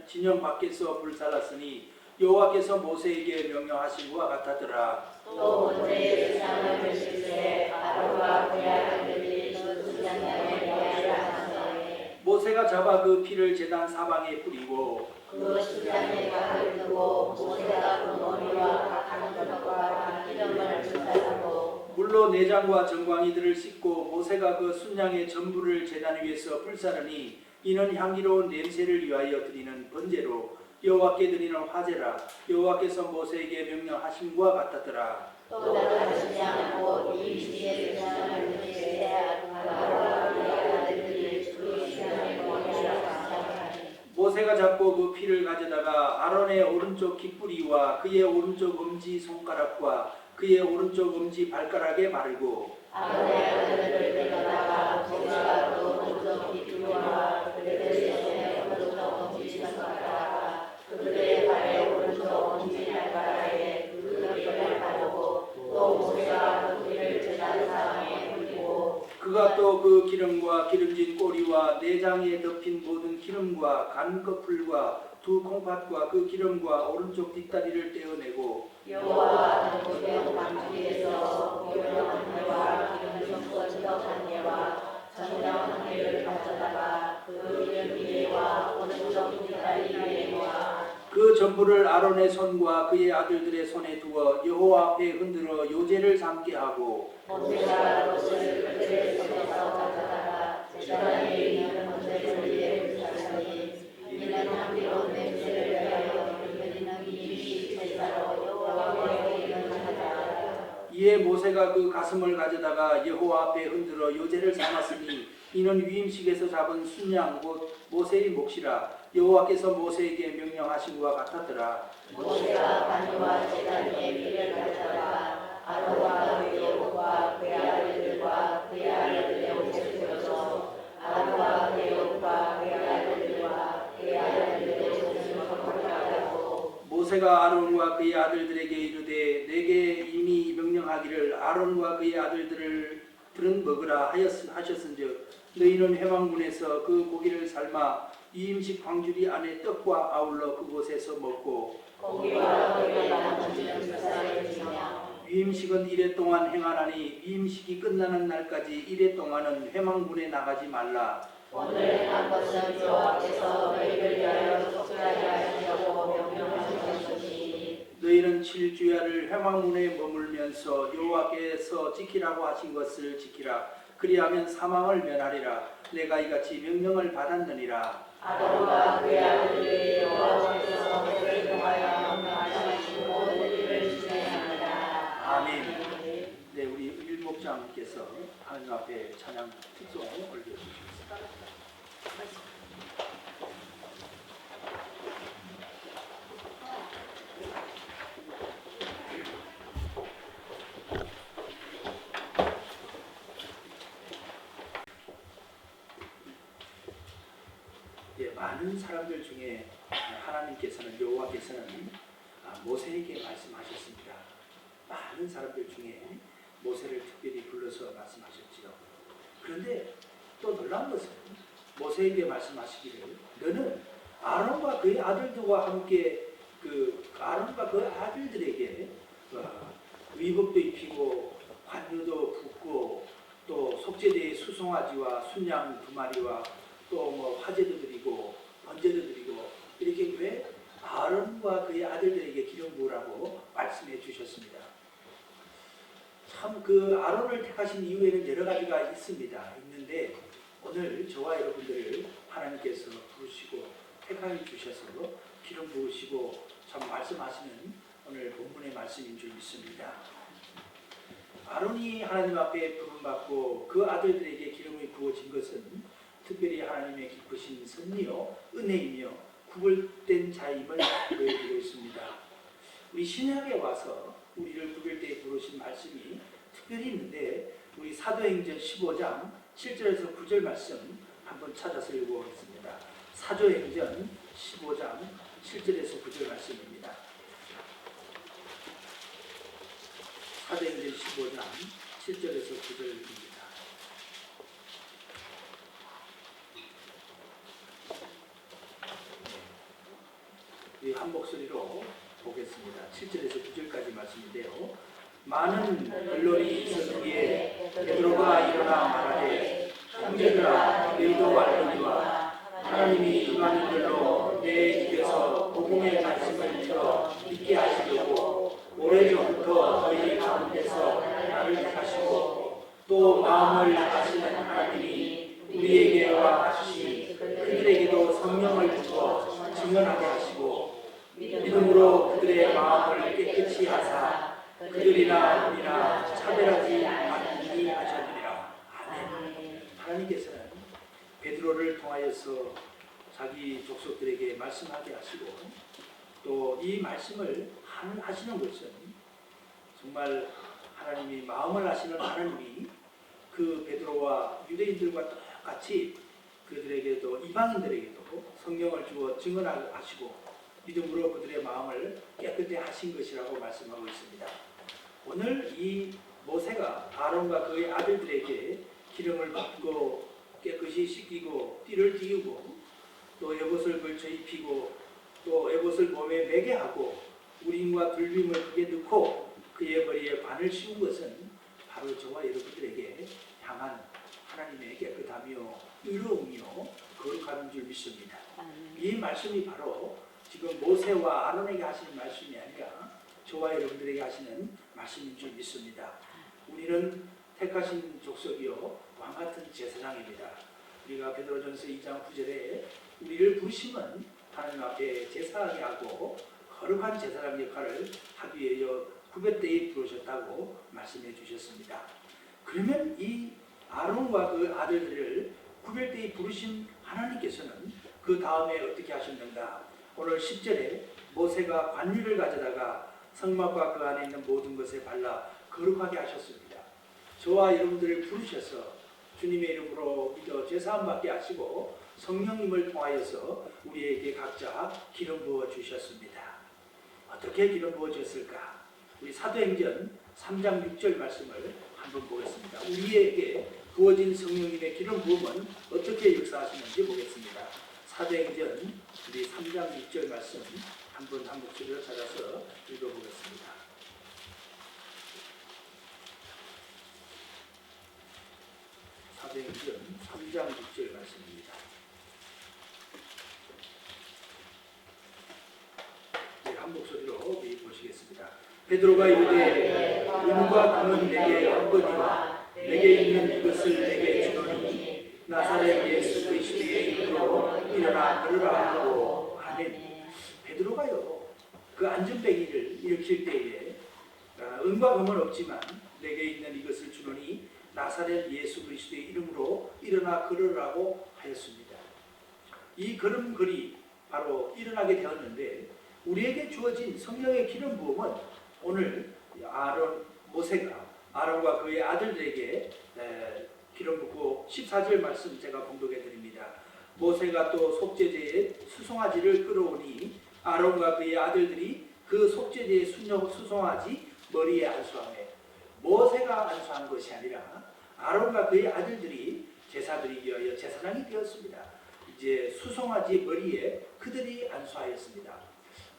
진영 밖에서 불살랐으니 여호와께서 모세에게 명령하신 것과 같았더라. 또 문제의 수장을 드실 때 아론과 그의 아들들이 그 수장장의 머리를 앉아서니 모세가 잡아 그 피를 제단 사방에 뿌리고 그 수장의 발을 뜨고 모세가 그 머리와 각 것과 기름을 불사르고 물로 내장과 정광이들을 씻고 모세가 그 순양의 전부를 제단 위에서 불사르니 이는 향기로운 냄새를 위하여 드리는 번제로 여호와께 드리는 화제라. 여호와께서 모세에게 명령하심과 같았더라. 또 다르지 않고 이 위에 수장을 드실 때 아론과 그의 아들들이 그 수장의 머리를 감싸하니 모세가 잡고 그 피를 가져다가 아론의 오른쪽 깃뿌리와 그의 오른쪽 엄지 손가락과 그의 오른쪽 엄지 발가락에 바르고 아론의 아들들을 데려다가 모세가 그 오른쪽 깃뿌리와 그들의 손에 오른쪽 엄지 손가락과 그들의 발에 오른쪽 엄지 발가락에 그 피를 바르고 또 모세가 그 피를 제단 사방에 뿌리고 그가 또 그 기름과 기름진 꼬리와 내장에 덮인 모든 기름과 간 거풀과 두 콩팥과 그 기름과 오른쪽 뒷다리를 떼어내고 여호와 전병 방주에서 고명 한 개와 기름 섞은 떡한 개와 전병 한 개를 가져다가 그 기름 위에와 오른쪽 뒷다리 위에와 그 전부를 아론의 손과 그의 아들들의 손에 두어 여호와 앞에 흔들어 요제를 삼게 하고 모세가 그것을 그들의 손에서 가져다가 제단에 있는 번제물 위에 불사르니 이는 향기로운 냄새를 위하여 드리는 이미 제사로 여호와께 드리는 하다. 이에 모세가 그 가슴을 가져다가 여호와 앞에 흔들어 요제를 삼았으니 이는 위임식에서 잡은 순양 곧 모세의 몫이라 여호와께서 모세에게 명령하신 것과 같았더라. 모세가 반유와 제단 위에 피를 가져다가 아론과 그의 옷과 그의 아들들과 그의 아들들의 옷을 들어서 아론과 그의 옷과 그의 아들들과 그의 아들들의 옷을 헐떡하고 모세가 아론과 그의 아들들에게 이르되 내게 이미 명령하기를 아론과 그의 아들들은 먹으라 하셨은즉 너희는 회막문에서 그 고기를 삶아 이임식 광주리 안에 떡과 아울러 그곳에서 먹고 고기와 고기가 남은 불사를 지며 위임식은 이래 동안 행하나니 위임식이 끝나는 날까지 이래 동안은 회막문에 나가지 말라. 오늘 행한 것은 여호와께서 너희를 위하여 속죄하게 하시려고 명령하신 것이니 너희는 7주야를 회막문에 머물면서 여호와께서 지키라고 하신 것을 지키라. 그리하면 사망을 면하리라. 내가 이같이 명령을 받았느니라. 아론과 그의 아들들이 여호와께서 너희를 통하여 명령하신 모든 일을 진행하니라. 아멘. 네, 우리 일목장님께서 하나님 앞에 찬양 특송 올려주시겠습니다. 예, 많은 사람들 중에 하나님께서는 여호와께서는 모세에게 말씀하셨습니다. 많은 사람들 중에 모세를 특별히 불러서 말씀하셨지요. 그런데 또 놀라운 것은 모세에게 말씀하시기를 너는 아론과 그의 아들들과 함께 아론과 그 아들들에게 위복도 입히고 관유도 붓고 또 속죄제의 수송아지와 순양 2마리와 또 뭐 화제도 드리고 번제도 드리고 이렇게 왜 아론과 그의 아들들에게 기름 부으라고 말씀해 주셨습니다. 참 그 아론을 택하신 이유에는 여러 가지가 있는데 오늘 저와 여러분들을 하나님께서 부르시고 택하여 주셔서 기름 부으시고 참 말씀하시는 오늘 본문의 말씀인 줄 믿습니다. 아론이 하나님 앞에 부름받고 그 아들들에게 기름이 부어진 것은 특별히 하나님의 기쁘신 섭리요 은혜이며 구별된 자임을 보여주고 있습니다. 우리 신약에 와서 우리를 부를 때 부르신 말씀이 특별히 있는데 우리 사도행전 15장 7절에서 9절 말씀 한번 찾아서 읽어보겠습니다. 사도행전 15장 7절에서 9절 말씀입니다. 사도행전 15장 7절에서 9절입니다. 한 목소리로 보겠습니다. 7절에서 9절까지 말씀인데요. 많은 언론이 있었기에 베드로가 일어나 말하되 형제들아 너희도 알거니와 하나님이 이방인들로 내 입에서 복음의 말씀을 들어 믿게 하시려고 오래전부터 너희 가운데서 나를 택하시고 또 마음을 아시는 하나님이 우리에게 와 같이 그들에게도 성령을 주어 증언하게 하시고 믿음으로 그들의 마음을 깨끗이 하사 그들이나 우리나 차별하지 않게 하셨느니라. 아멘. 하나님께서는 베드로를 통하여서 자기 족속들에게 말씀하게 하시고 또 이 말씀을 하시는 것은 정말 하나님이 마음을 아시는 하나님이 그 베드로와 유대인들과 똑같이 그들에게도 이방인들에게도 성령을 주어 증언하시고 믿음으로 그들의 마음을 깨끗게 하신 것이라고 말씀하고 있습니다. 오늘 이 모세가 아론과 그의 아들들에게 기름을 붓고 깨끗이 씻기고 띠를 띄우고 또 에봇을 걸쳐 입히고 또 에봇을 몸에 매게 하고 우림과 둘빔을 크게 넣고 그의 머리에 관을 씌운 것은 바로 저와 여러분들에게 향한 하나님의 깨끗하며 의로우며 거룩한 줄 믿습니다. 이 말씀이 바로 지금 모세와 아론에게 하시는 말씀이 아니라 저와 여러분들에게 하시는 말씀인 줄 믿습니다. 우리는 택하신 족속이요 왕같은 제사장입니다. 우리가 베드로전서 2장 9절에 우리를 부르심은 하나님 앞에 제사하게 하고 거룩한 제사장 역할을 하기 위하여 구별되이 부르셨다고 말씀해 주셨습니다. 그러면 이 아론과 그 아들들을 구별되이 부르신 하나님께서는 그 다음에 어떻게 하셨는가? 오늘 10절에 모세가 관유를 가져다가 성막과 그 안에 있는 모든 것에 발라 거룩하게 하셨습니다. 저와 여러분들을 부르셔서 주님의 이름으로 믿어 제사함 받게 하시고 성령님을 통하여서 우리에게 각자 기름 부어 주셨습니다. 어떻게 기름 부어 줬을까? 우리 사도행전 3장 6절 말씀을 한번 보겠습니다. 우리에게 부어진 성령님의 기름 부음은 어떻게 역사하시는지 보겠습니다. 사도행전 우리 3장 6절 말씀 한번 한 목소리로 찾아서 읽어보겠습니다. 사도행전 3장 6절 말씀입니다. 네, 한 목소리로 보시겠습니다. 베드로가 이르되 은과 금은 내게 없거니와 내게 있는 이것을 내게 주노니 나사렛 예수 그리스도의 이름으로 일어나 걸으라 하고 아멘. 베드로가요 그 안전뱅이를 일으킬 때에 은과 금은 없지만 내게 있는 이것을 주노니 나사렛 예수 그리스도의 이름으로 일어나 걸으라고 하였습니다. 이 걸음걸이 바로 일어나게 되었는데 우리에게 주어진 성령의 기름 부음은 오늘 모세가 아론과 그의 아들들에게 기름 붓고 14절 말씀 제가 봉독해 드립니다. 모세가 또 속죄제에 수송아지를 끌어오니 아론과 그의 아들들이 그 속죄제에 수송아지 머리에 안수하며 모세가 안수한 것이 아니라 아론과 그의 아들들이 제사드리기 위하여 제사장이 되었습니다. 이제 수송아지 머리에 그들이 안수하였습니다.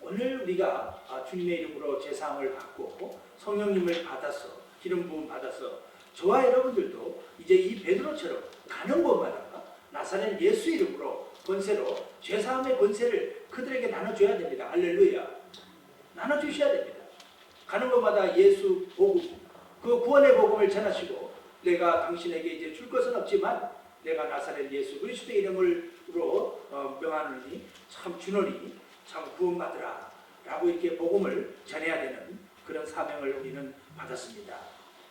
오늘 우리가 주님의 이름으로 제사함을 받고 성령님을 받아서 기름 부음 받아서 저와 여러분들도 이제 이 베드로처럼 가는 곳마다 나사렛 예수 이름으로 권세로 제사함의 권세를 그들에게 나눠줘야 됩니다. 할렐루야. 나눠주셔야 됩니다. 가는 곳마다 예수 복음, 그 구원의 복음을 전하시고 내가 당신에게 이제 줄 것은 없지만 내가 나사렛 예수 그리스도의 이름으로 명하노니 참 주노니 참 구원받으라 라고 이렇게 복음을 전해야 되는 그런 사명을 우리는 받았습니다.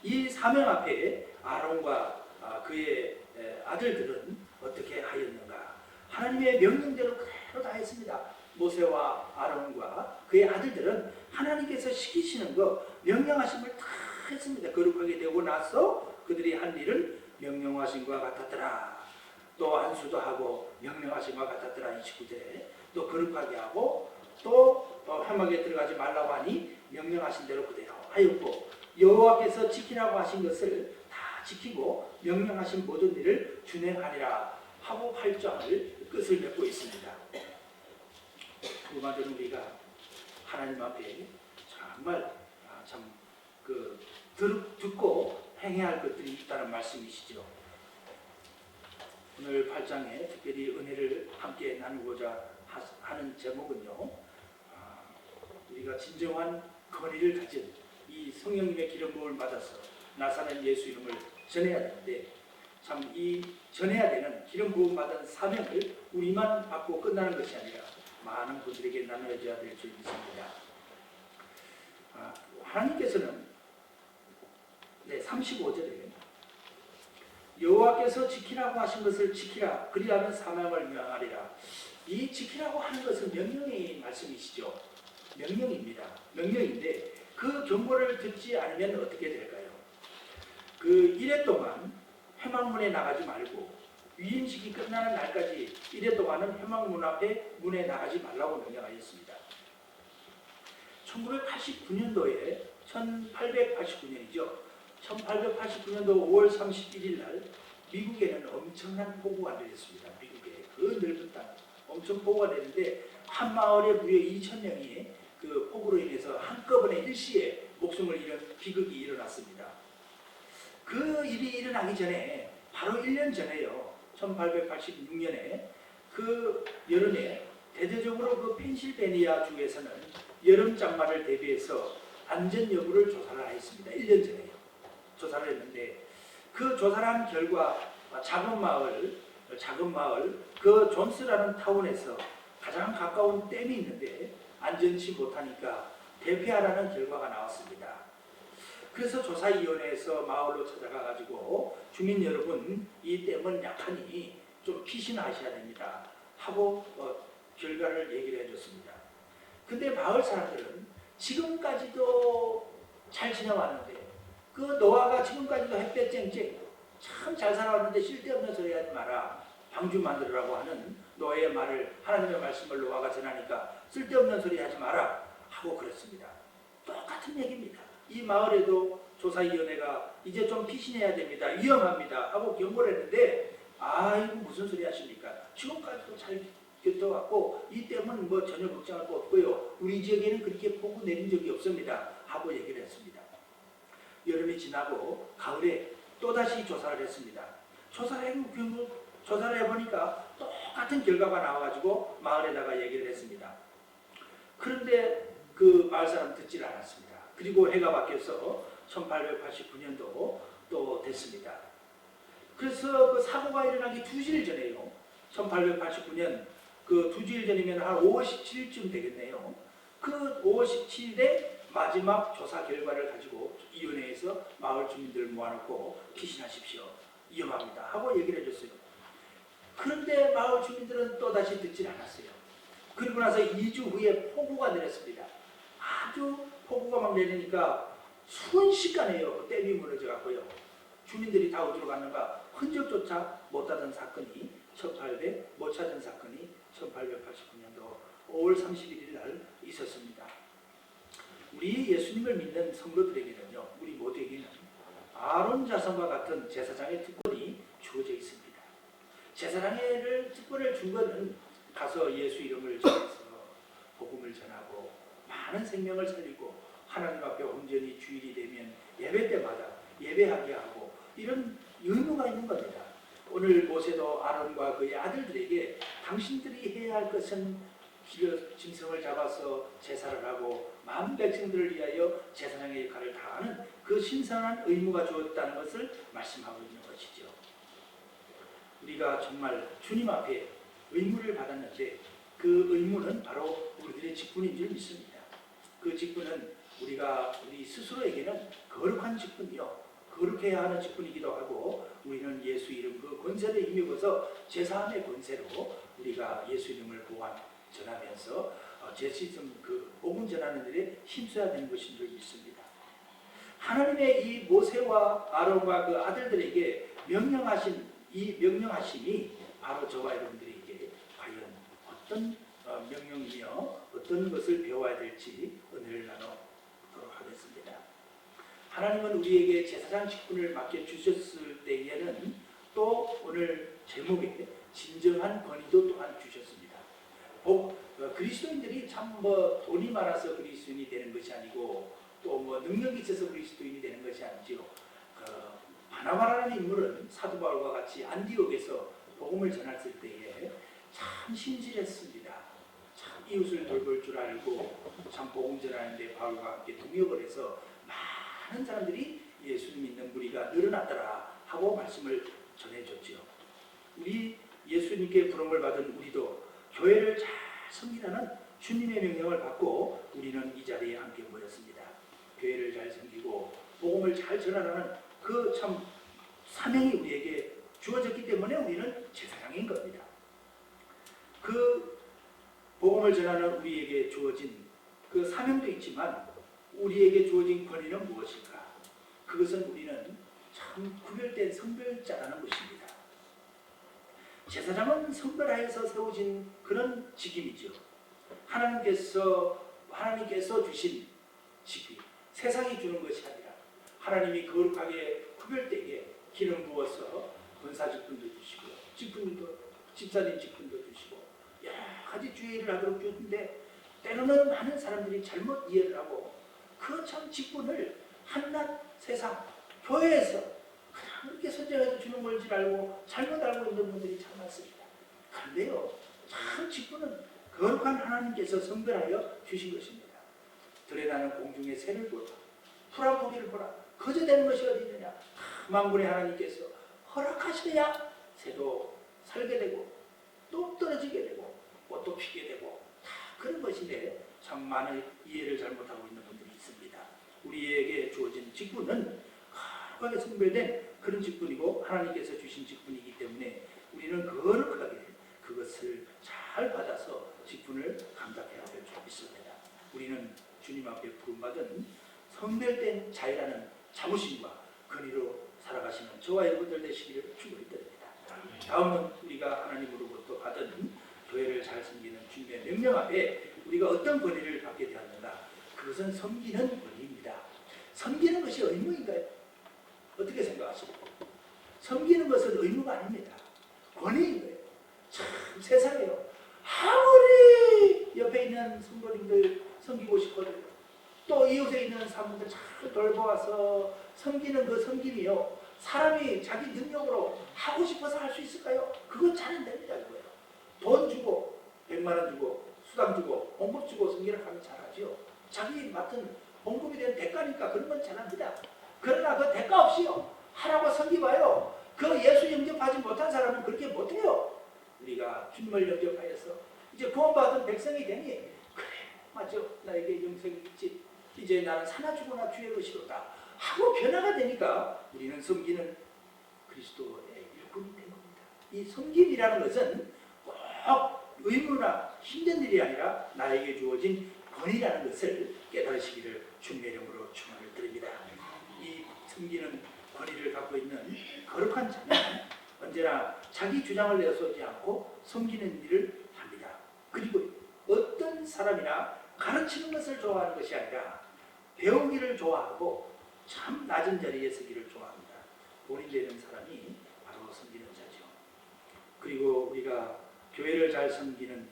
이 사명 앞에 아론과 그의 아들들은 어떻게 하였는가? 하나님의 명령대로 그대로 다 했습니다. 모세와 아론과 그의 아들들은 하나님께서 시키시는 거 명령하심을 다 했습니다. 거룩하게 되고 나서 그들이 한 일은 명령하심과 같았더라. 또 안수도 하고 명령하심과 같았더라. 29절에 또 거룩하게 하고 또 회막에 들어가지 말라고 하니 명령하신 대로 그대로 하였고 여호와께서 지키라고 하신 것을 다 지키고 명령하신 모든 일을 준행하리라 하고 8장을 끝을 맺고 있습니다. 그 말은 우리가 하나님 앞에 정말 듣고 행해야 할 것들이 있다는 말씀이시죠. 오늘 8장에 특별히 은혜를 함께 나누고자 하는 제목은요, 우리가 진정한 권위를 가진 이 성령님의 기름 부음을 받아서 나사렛 예수 이름을 전해야 되는데 참 이 전해야 되는 기름 부음 받은 사명을 우리만 받고 끝나는 것이 아니라 많은 분들에게 나눠져야 될 줄 믿습니다. 하나님께서는 35절에 여호와께서 지키라고 하신 것을 지키라 그리하면 사명을 명하리라. 이 지키라고 하는 것은 명령의 말씀이시죠. 명령입니다. 명령인데 그 경고를 듣지 않으면 어떻게 될까요? 그 1회 동안 회막문에 나가지 말고 위임식이 끝나는 날까지 1회 동안은 회막문 앞에 문에 나가지 말라고 명령하였습니다. 1989년도에 1889년이죠. 1889년도 5월 31일 날 미국에는 엄청난 폭우가 내렸습니다. 미국에 그 넓은 땅 엄청 폭우가 내리는데 한 마을에 무려 2,000명이 그 폭우로 인해서 한꺼번에 일시에 목숨을 잃은 비극이 일어났습니다. 그 일이 일어나기 전에 바로 1년 전에요. 1886년에 그 여름에 대대적으로 그 펜실베니아 주에서는 여름 장마를 대비해서 안전 여부를 조사를 했습니다. 1년 전에요. 조사를 했는데 그 조사를 한 결과 작은 마을 그 존스라는 타운에서 가장 가까운 댐이 있는데 안전치 못하니까 대피하라는 결과가 나왔습니다. 그래서 조사위원회에서 마을로 찾아가 가지고 주민 여러분 이 댐은 약하니 좀 피신하셔야 됩니다 하고 결과를 얘기를 해줬습니다. 근데 마을 사람들은 지금까지도 잘 지내왔는데 그 노아가 지금까지도 햇볕 쨍쨍 참 잘 살아왔는데 쓸데없는 소리 하지 마라. 방주 만들으라고 하는 노아의 말을 하나님의 말씀을 노아가 전하니까 쓸데없는 소리 하지 마라 하고 그랬습니다. 똑같은 얘기입니다. 이 마을에도 조사위원회가 이제 좀 피신해야 됩니다. 위험합니다 하고 경고를 했는데 이거 무슨 소리 하십니까? 지금까지도 잘 겪어왔고 이 댐은 뭐 전혀 걱정할 거 없고요. 우리 지역에는 그렇게 폭우 내린 적이 없습니다 하고 얘기를 했습니다. 여름이 지나고 가을에 또다시 조사를 했습니다. 조사를 해보니까 똑같은 결과가 나와가지고 마을에다가 얘기를 했습니다. 그런데 그 마을 사람 듣질 않았습니다. 그리고 해가 바뀌어서 1889년도 또 됐습니다. 그래서 그 사고가 일어나기 2주일 전에요. 1889년 그 2주일 전이면 한 5월 17일쯤 되겠네요. 그 5월 17일에 마지막 조사 결과를 가지고 위원회에서 마을 주민들을 모아놓고 피신하십시오. 위험합니다 하고 얘기를 해줬어요. 그런데 마을 주민들은 또다시 듣질 않았어요. 그리고 나서 2주 후에 폭우가 내렸습니다. 아주 폭우가 막 내리니까 순식간에요. 댐이 무너져갖고요. 주민들이 다 어디로 갔는가 흔적조차 못 찾은 사건이 1889년도 5월 31일 날 있었습니다. 우리 예수님을 믿는 성도들에게는요, 우리 모두에게는 아론 자손과 같은 제사장의 특권이 주어져 있습니다. 제사장의 특권을 준 것은 가서 예수 이름을 전해서 복음을 전하고 많은 생명을 살리고 하나님 앞에 온전히 주일이 되면 예배 때마다 예배하게 하고 이런 의무가 있는 겁니다. 오늘 모세도 아론과 그의 아들들에게 당신들이 해야 할 것은 짐승을 잡아서 제사를 하고 만 백성들을 위하여 제사장의 역할을 다하는 그 신선한 의무가 주었다는 것을 말씀하고 있는 것이죠. 우리가 정말 주님 앞에 의무를 받았는데 그 의무는 바로 우리들의 직분인 줄 믿습니다. 그 직분은 우리 스스로에게는 거룩한 직분이요. 거룩해야 하는 직분이기도 하고 우리는 예수 이름 그 권세를 힘입어서 제사함의 권세로 우리가 예수 이름을 전하면서 제시점 그 복음 전하는 일에 힘써야 되는 것인 줄 믿습니다. 하나님의 이 모세와 아론과 그 아들들에게 명령하신 이 명령하심이 바로 저와 여러분들에게 과연 어떤 명령이며 어떤 것을 배워야 될지 은혜를 나누도록 하겠습니다. 하나님은 우리에게 제사장 직분을 맡겨주셨을 때에는 또 오늘 제목에 진정한 권위도 또한 주셨습니다. 그리스도인들이 참 돈이 많아서 그리스도인이 되는 것이 아니고 또 능력이 있어서 그리스도인이 되는 것이 아니지요. 바나바라는 인물은 사도 바울과 같이 안디옥에서 복음을 전했을 때에 참 신실했습니다. 참 이웃을 돌볼 줄 알고 참 복음 전하는데 바울과 함께 동역을 해서 많은 사람들이 예수님 믿는 무리가 늘어났더라 하고 말씀을 전해줬지요. 우리 예수님께 부름을 받은 우리도 교회를 잘 섬기라는 주님의 명령을 받고 우리는 이 자리에 함께 모였습니다. 교회를 잘 섬기고 복음을 잘 전하라는 그 참 사명이 우리에게 주어졌기 때문에 우리는 제사장인 겁니다. 그 복음을 전하는 우리에게 주어진 그 사명도 있지만 우리에게 주어진 권위는 무엇일까? 그것은 우리는 참 구별된 선별자라는 것입니다. 제사장은 선별하여서 세워진 그런 직임이죠. 하나님께서 주신 직위, 세상이 주는 것이 아니라 하나님이 거룩하게 구별되게 기름 부어서 권사 직분도 주시고요. 집사님 직분도 주시고 여러 가지 주의를 하도록 주는데 때로는 많은 사람들이 잘못 이해를 하고 그 참 직분을 한낱 세상 교회에서 그냥 이렇게 선정해서 주는 걸 줄 알고 잘못 알고 있는 분들이 참 많습니다. 그런데요, 참 직분은 거룩한 하나님께서 선별하여 주신 것입니다. 들에 나는 공중의 새를 보라, 풀한 포기를 보라, 거저되는 것이 어디 있느냐. 만군의 하나님께서 허락하셔야 새도 살게 되고 또 떨어지게 되고 꽃도 피게 되고 다 그런 것인데 참 많은 이해를 잘못하고 있는 분들이 있습니다. 우리에게 주어진 직분은 거룩하게 선별된 그런 직분이고 하나님께서 주신 직분이기 때문에 우리는 거룩하게 그것을 잘 받아서 직분을 감당해야 될 줄 믿습니다. 우리는 주님 앞에 부름받은 선별된 자유라는 자부심과 권위로 살아가시는 저와 여러분들 되시기를 축원드립니다. 다음은 우리가 하나님으로부터 받은 교회를 잘 섬기는 주님의 명령 앞에 우리가 어떤 권위를 받게 되었는가? 그것은 섬기는 권위입니다. 섬기는 것이 의무인가요? 어떻게 생각하십니까? 섬기는 것은 의무가 아닙니다. 권위인 거예요. 참 세상에요. 아무리 옆에 있는 성도님들 섬기고 싶어도 또 이웃에 있는 사람들 잘 돌보아서 섬기는 그 섬김이요. 사람이 자기 능력으로 하고 싶어서 할 수 있을까요? 그건 잘 안 됩니다. 이거예요. 돈 주고 100만 원 주고 수당 주고 봉급 주고 섬기를 하면 잘하죠. 자기 맡은 봉급이 된 대가니까 그런 건 잘합니다. 그러나 그 대가 없이요. 하라고 섬기봐요. 그 예수 영접하지 못한 사람은 그렇게 못해요. 우리가 주님을 영접하여서 이제 구원받은 백성이 되니 그래 맞죠. 나에게 영생이 있지. 이제 나는 사나 죽으나 주의 것이로다 하고 변화가 되니까 우리는 섬기는 그리스도의 일꾼이 된 겁니다. 이 섬김이라는 것은 꼭 의무나 힘든 일이 아니라 나에게 주어진 권위라는 것을 깨달으시기를 주님의 이름으로 축원을 드립니다. 이 섬기는 권위를 갖고 있는 거룩한 자는 언제나 자기 주장을 내세우지 않고 섬기는 일을 합니다. 그리고 어떤 사람이나 가르치는 것을 좋아하는 것이 아니라 배우기를 좋아하고 참 낮은 자리에 서기를 좋아합니다. 본인 되는 사람이 바로 섬기는 자죠. 그리고 우리가 교회를 잘 섬기는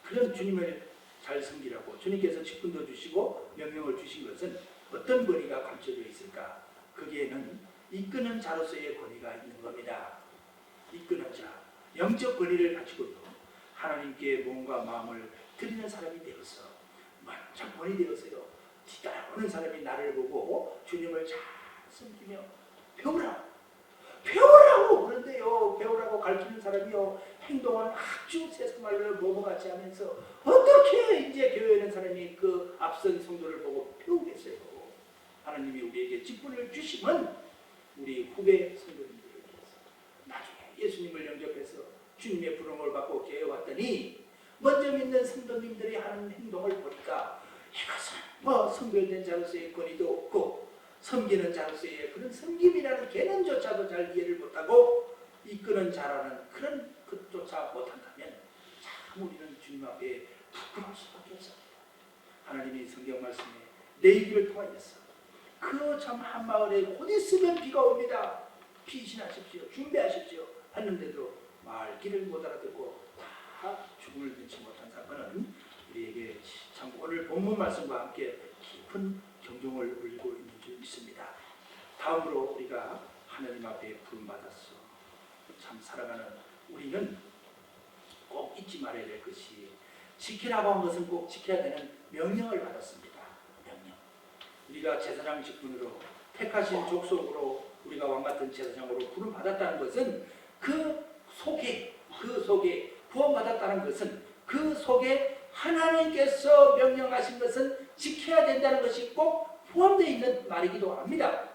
그런 주님을 잘 섬기라고 주님께서 직분도 주시고 명령을 주신 것은 어떤 권위가 감춰져 있을까? 거기에는 이끄는 자로서의 권위가 있는 겁니다. 이끄는 자, 영적 권위를 가지고도 하나님께 몸과 마음을 드리는 사람이 되어서 먼저 권위 되어서요. 뒤따라오는 사람이 나를 보고 주님을 잘 섬기며 배우라고 그런데요. 배우라고 가르치는 사람이요. 행동은 아주 세상 말로 모범같이 하면서 어떻게 이제 교회에 있는 사람이 그 앞선 성도를 보고 배우겠어요. 하나님이 우리에게 직분을 주시면 우리 후배 성도님들을 위해서 나중에 예수님을 영접해서 주님의 부름을 받고 교회에 왔더니 먼저 믿는 성도님들이 하는 행동을 보니까 이것은 선별된 자로서의 권위도 없고 섬기는 자로서의 그런 섬김이라는 개념조차도 잘 이해를 못하고 이끄는 자라는 그런 것조차 못한다면 참 우리는 주님 앞에 부끄러울 수밖에 없습니다. 하나님이 성경 말씀에 레위기를 통하여서 그 참 한마을에 곧 있으면 비가 옵니다. 피신하십시오. 준비하십시오. 했는데도 말귀를 못 알아듣고 다 죽음을 면치 못한 사건은 우리에게 참 오늘 본문 말씀과 함께 깊은 경종을 울리고 있는 줄 믿습니다. 다음으로 우리가 하나님 앞에 부름받았어 참 살아가는 우리는 꼭 잊지 말아야 될 것이 지키라고 한 것은 꼭 지켜야 되는 명령을 받았습니다. 명령. 우리가 제사장 직분으로 택하신 족속으로 우리가 왕같은 제사장으로 부름받았다는 것은 그 속에 구원받았다는 것은 그 속에 하나님께서 명령하신 것은 지켜야 된다는 것이 꼭 포함되어 있는 말이기도 합니다.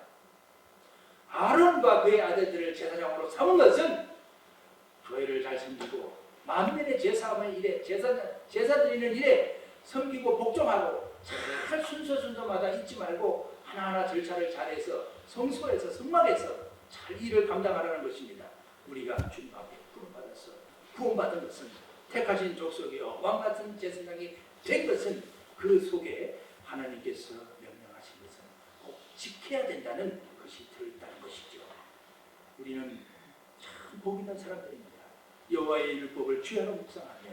아론과 그의 아들들을 제사장으로 삼은 것은 교회를 잘 섬기고 만민의 제사하는 일에 제사 드리는 일에 섬기고 복종하고 잘 순서마다 잊지 말고 하나하나 절차를 잘해서 성소에서 성막에서 잘 일을 감당하라는 것입니다. 우리가 주님 앞에 부름받아서 구원받은 것은 택하신 족속이요 왕같은 제사장이 된 것은 그 속에 하나님께서 명령하신 것은 꼭 지켜야 된다는 것이 들어있다는 것이죠. 우리는 참 참 복 있는 사람들입니다. 여호와의 율법을 주야로 묵상하며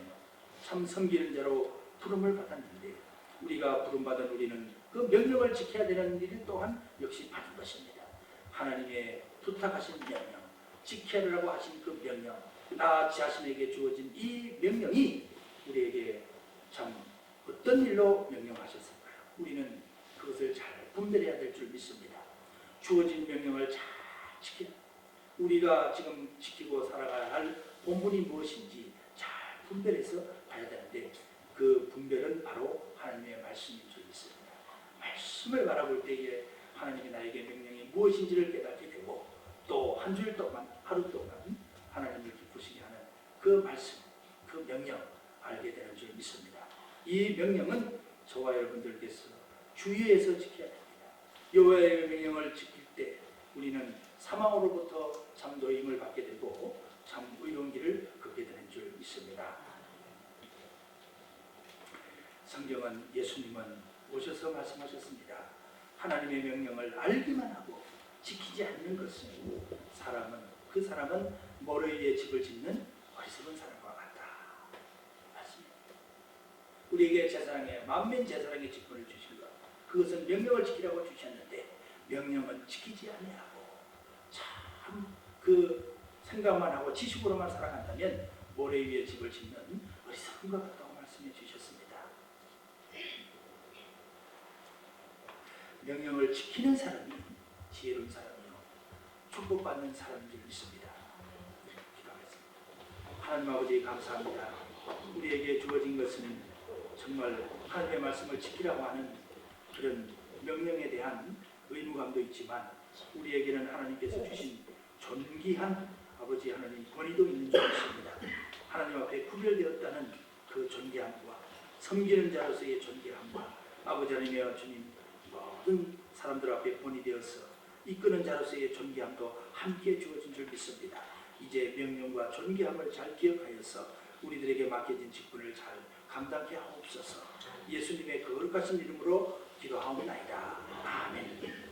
참 섬기는 자로 부름을 받았는데 우리가 부름받은 우리는 그 명령을 지켜야 되는 일 또한 역시 받은 것입니다. 하나님의 부탁하신 명령, 지켜라고 하신 그 명령, 나 자신에게 주어진 이 명령이 우리에게 참 어떤 일로 명령하셨을까요? 우리는 그것을 잘 분별해야 될 줄 믿습니다. 주어진 명령을 잘 지켜 우리가 지금 지키고 살아가야 할 본분이 무엇인지 잘 분별해서 봐야 되는데 그 분별은 바로 하나님의 말씀인 줄 믿습니다. 말씀을 바라볼 때에 하나님이 나에게 명령이 무엇인지를 깨닫게 되고 또 한 주일 동안 하루 동안 하나님을 기쁘시게 하는 그 말씀, 그 명령 알게 되는 줄 믿습니다. 이 명령은 저와 여러분들께서 주의해서 지켜야 됩니다. 여호와의 명령을 지킬 때 우리는 사망으로부터 참 노임을 받게 되고 참 의로운 길을 걷게 되는 줄 믿습니다. 성경은 예수님은 오셔서 말씀하셨습니다. 하나님의 명령을 알기만 하고 지키지 않는 것은 그 사람은 모래 위에 집을 짓는 어리석은 사람과 같다. 맞습니다. 우리에게 제사장의 만민 제사장의 직분을 주신 것, 그것은 명령을 지키라고 주셨는데 명령은 지키지 아니하고 참 그 생각만 하고 지식으로만 살아간다면 모래 위에 집을 짓는 어리석은 것 같다고 말씀해 주셨습니다. 명령을 지키는 사람이 지혜로운 사람이요 축복받는 사람인 줄 믿습니다. 기도하겠습니다. 하나님 아버지 감사합니다. 우리에게 주어진 것은 정말 하나님의 말씀을 지키라고 하는 그런 명령에 대한 의무감도 있지만 우리에게는 하나님께서 주신 존귀한 아버지 하나님 권위도 있는 줄 믿습니다. 하나님 앞에 구별되었다는 그 존귀함과 섬기는 자로서의 존귀함과 아버지 하나님의 주님 모든 사람들 앞에 본이 되어서 이끄는 자로서의 존귀함도 함께 주어진 줄 믿습니다. 이제 명령과 존귀함을 잘 기억하여서 우리들에게 맡겨진 직분을 잘 감당케 하옵소서. 예수님의 거룩하신 이름으로 기도하옵나이다. 아멘.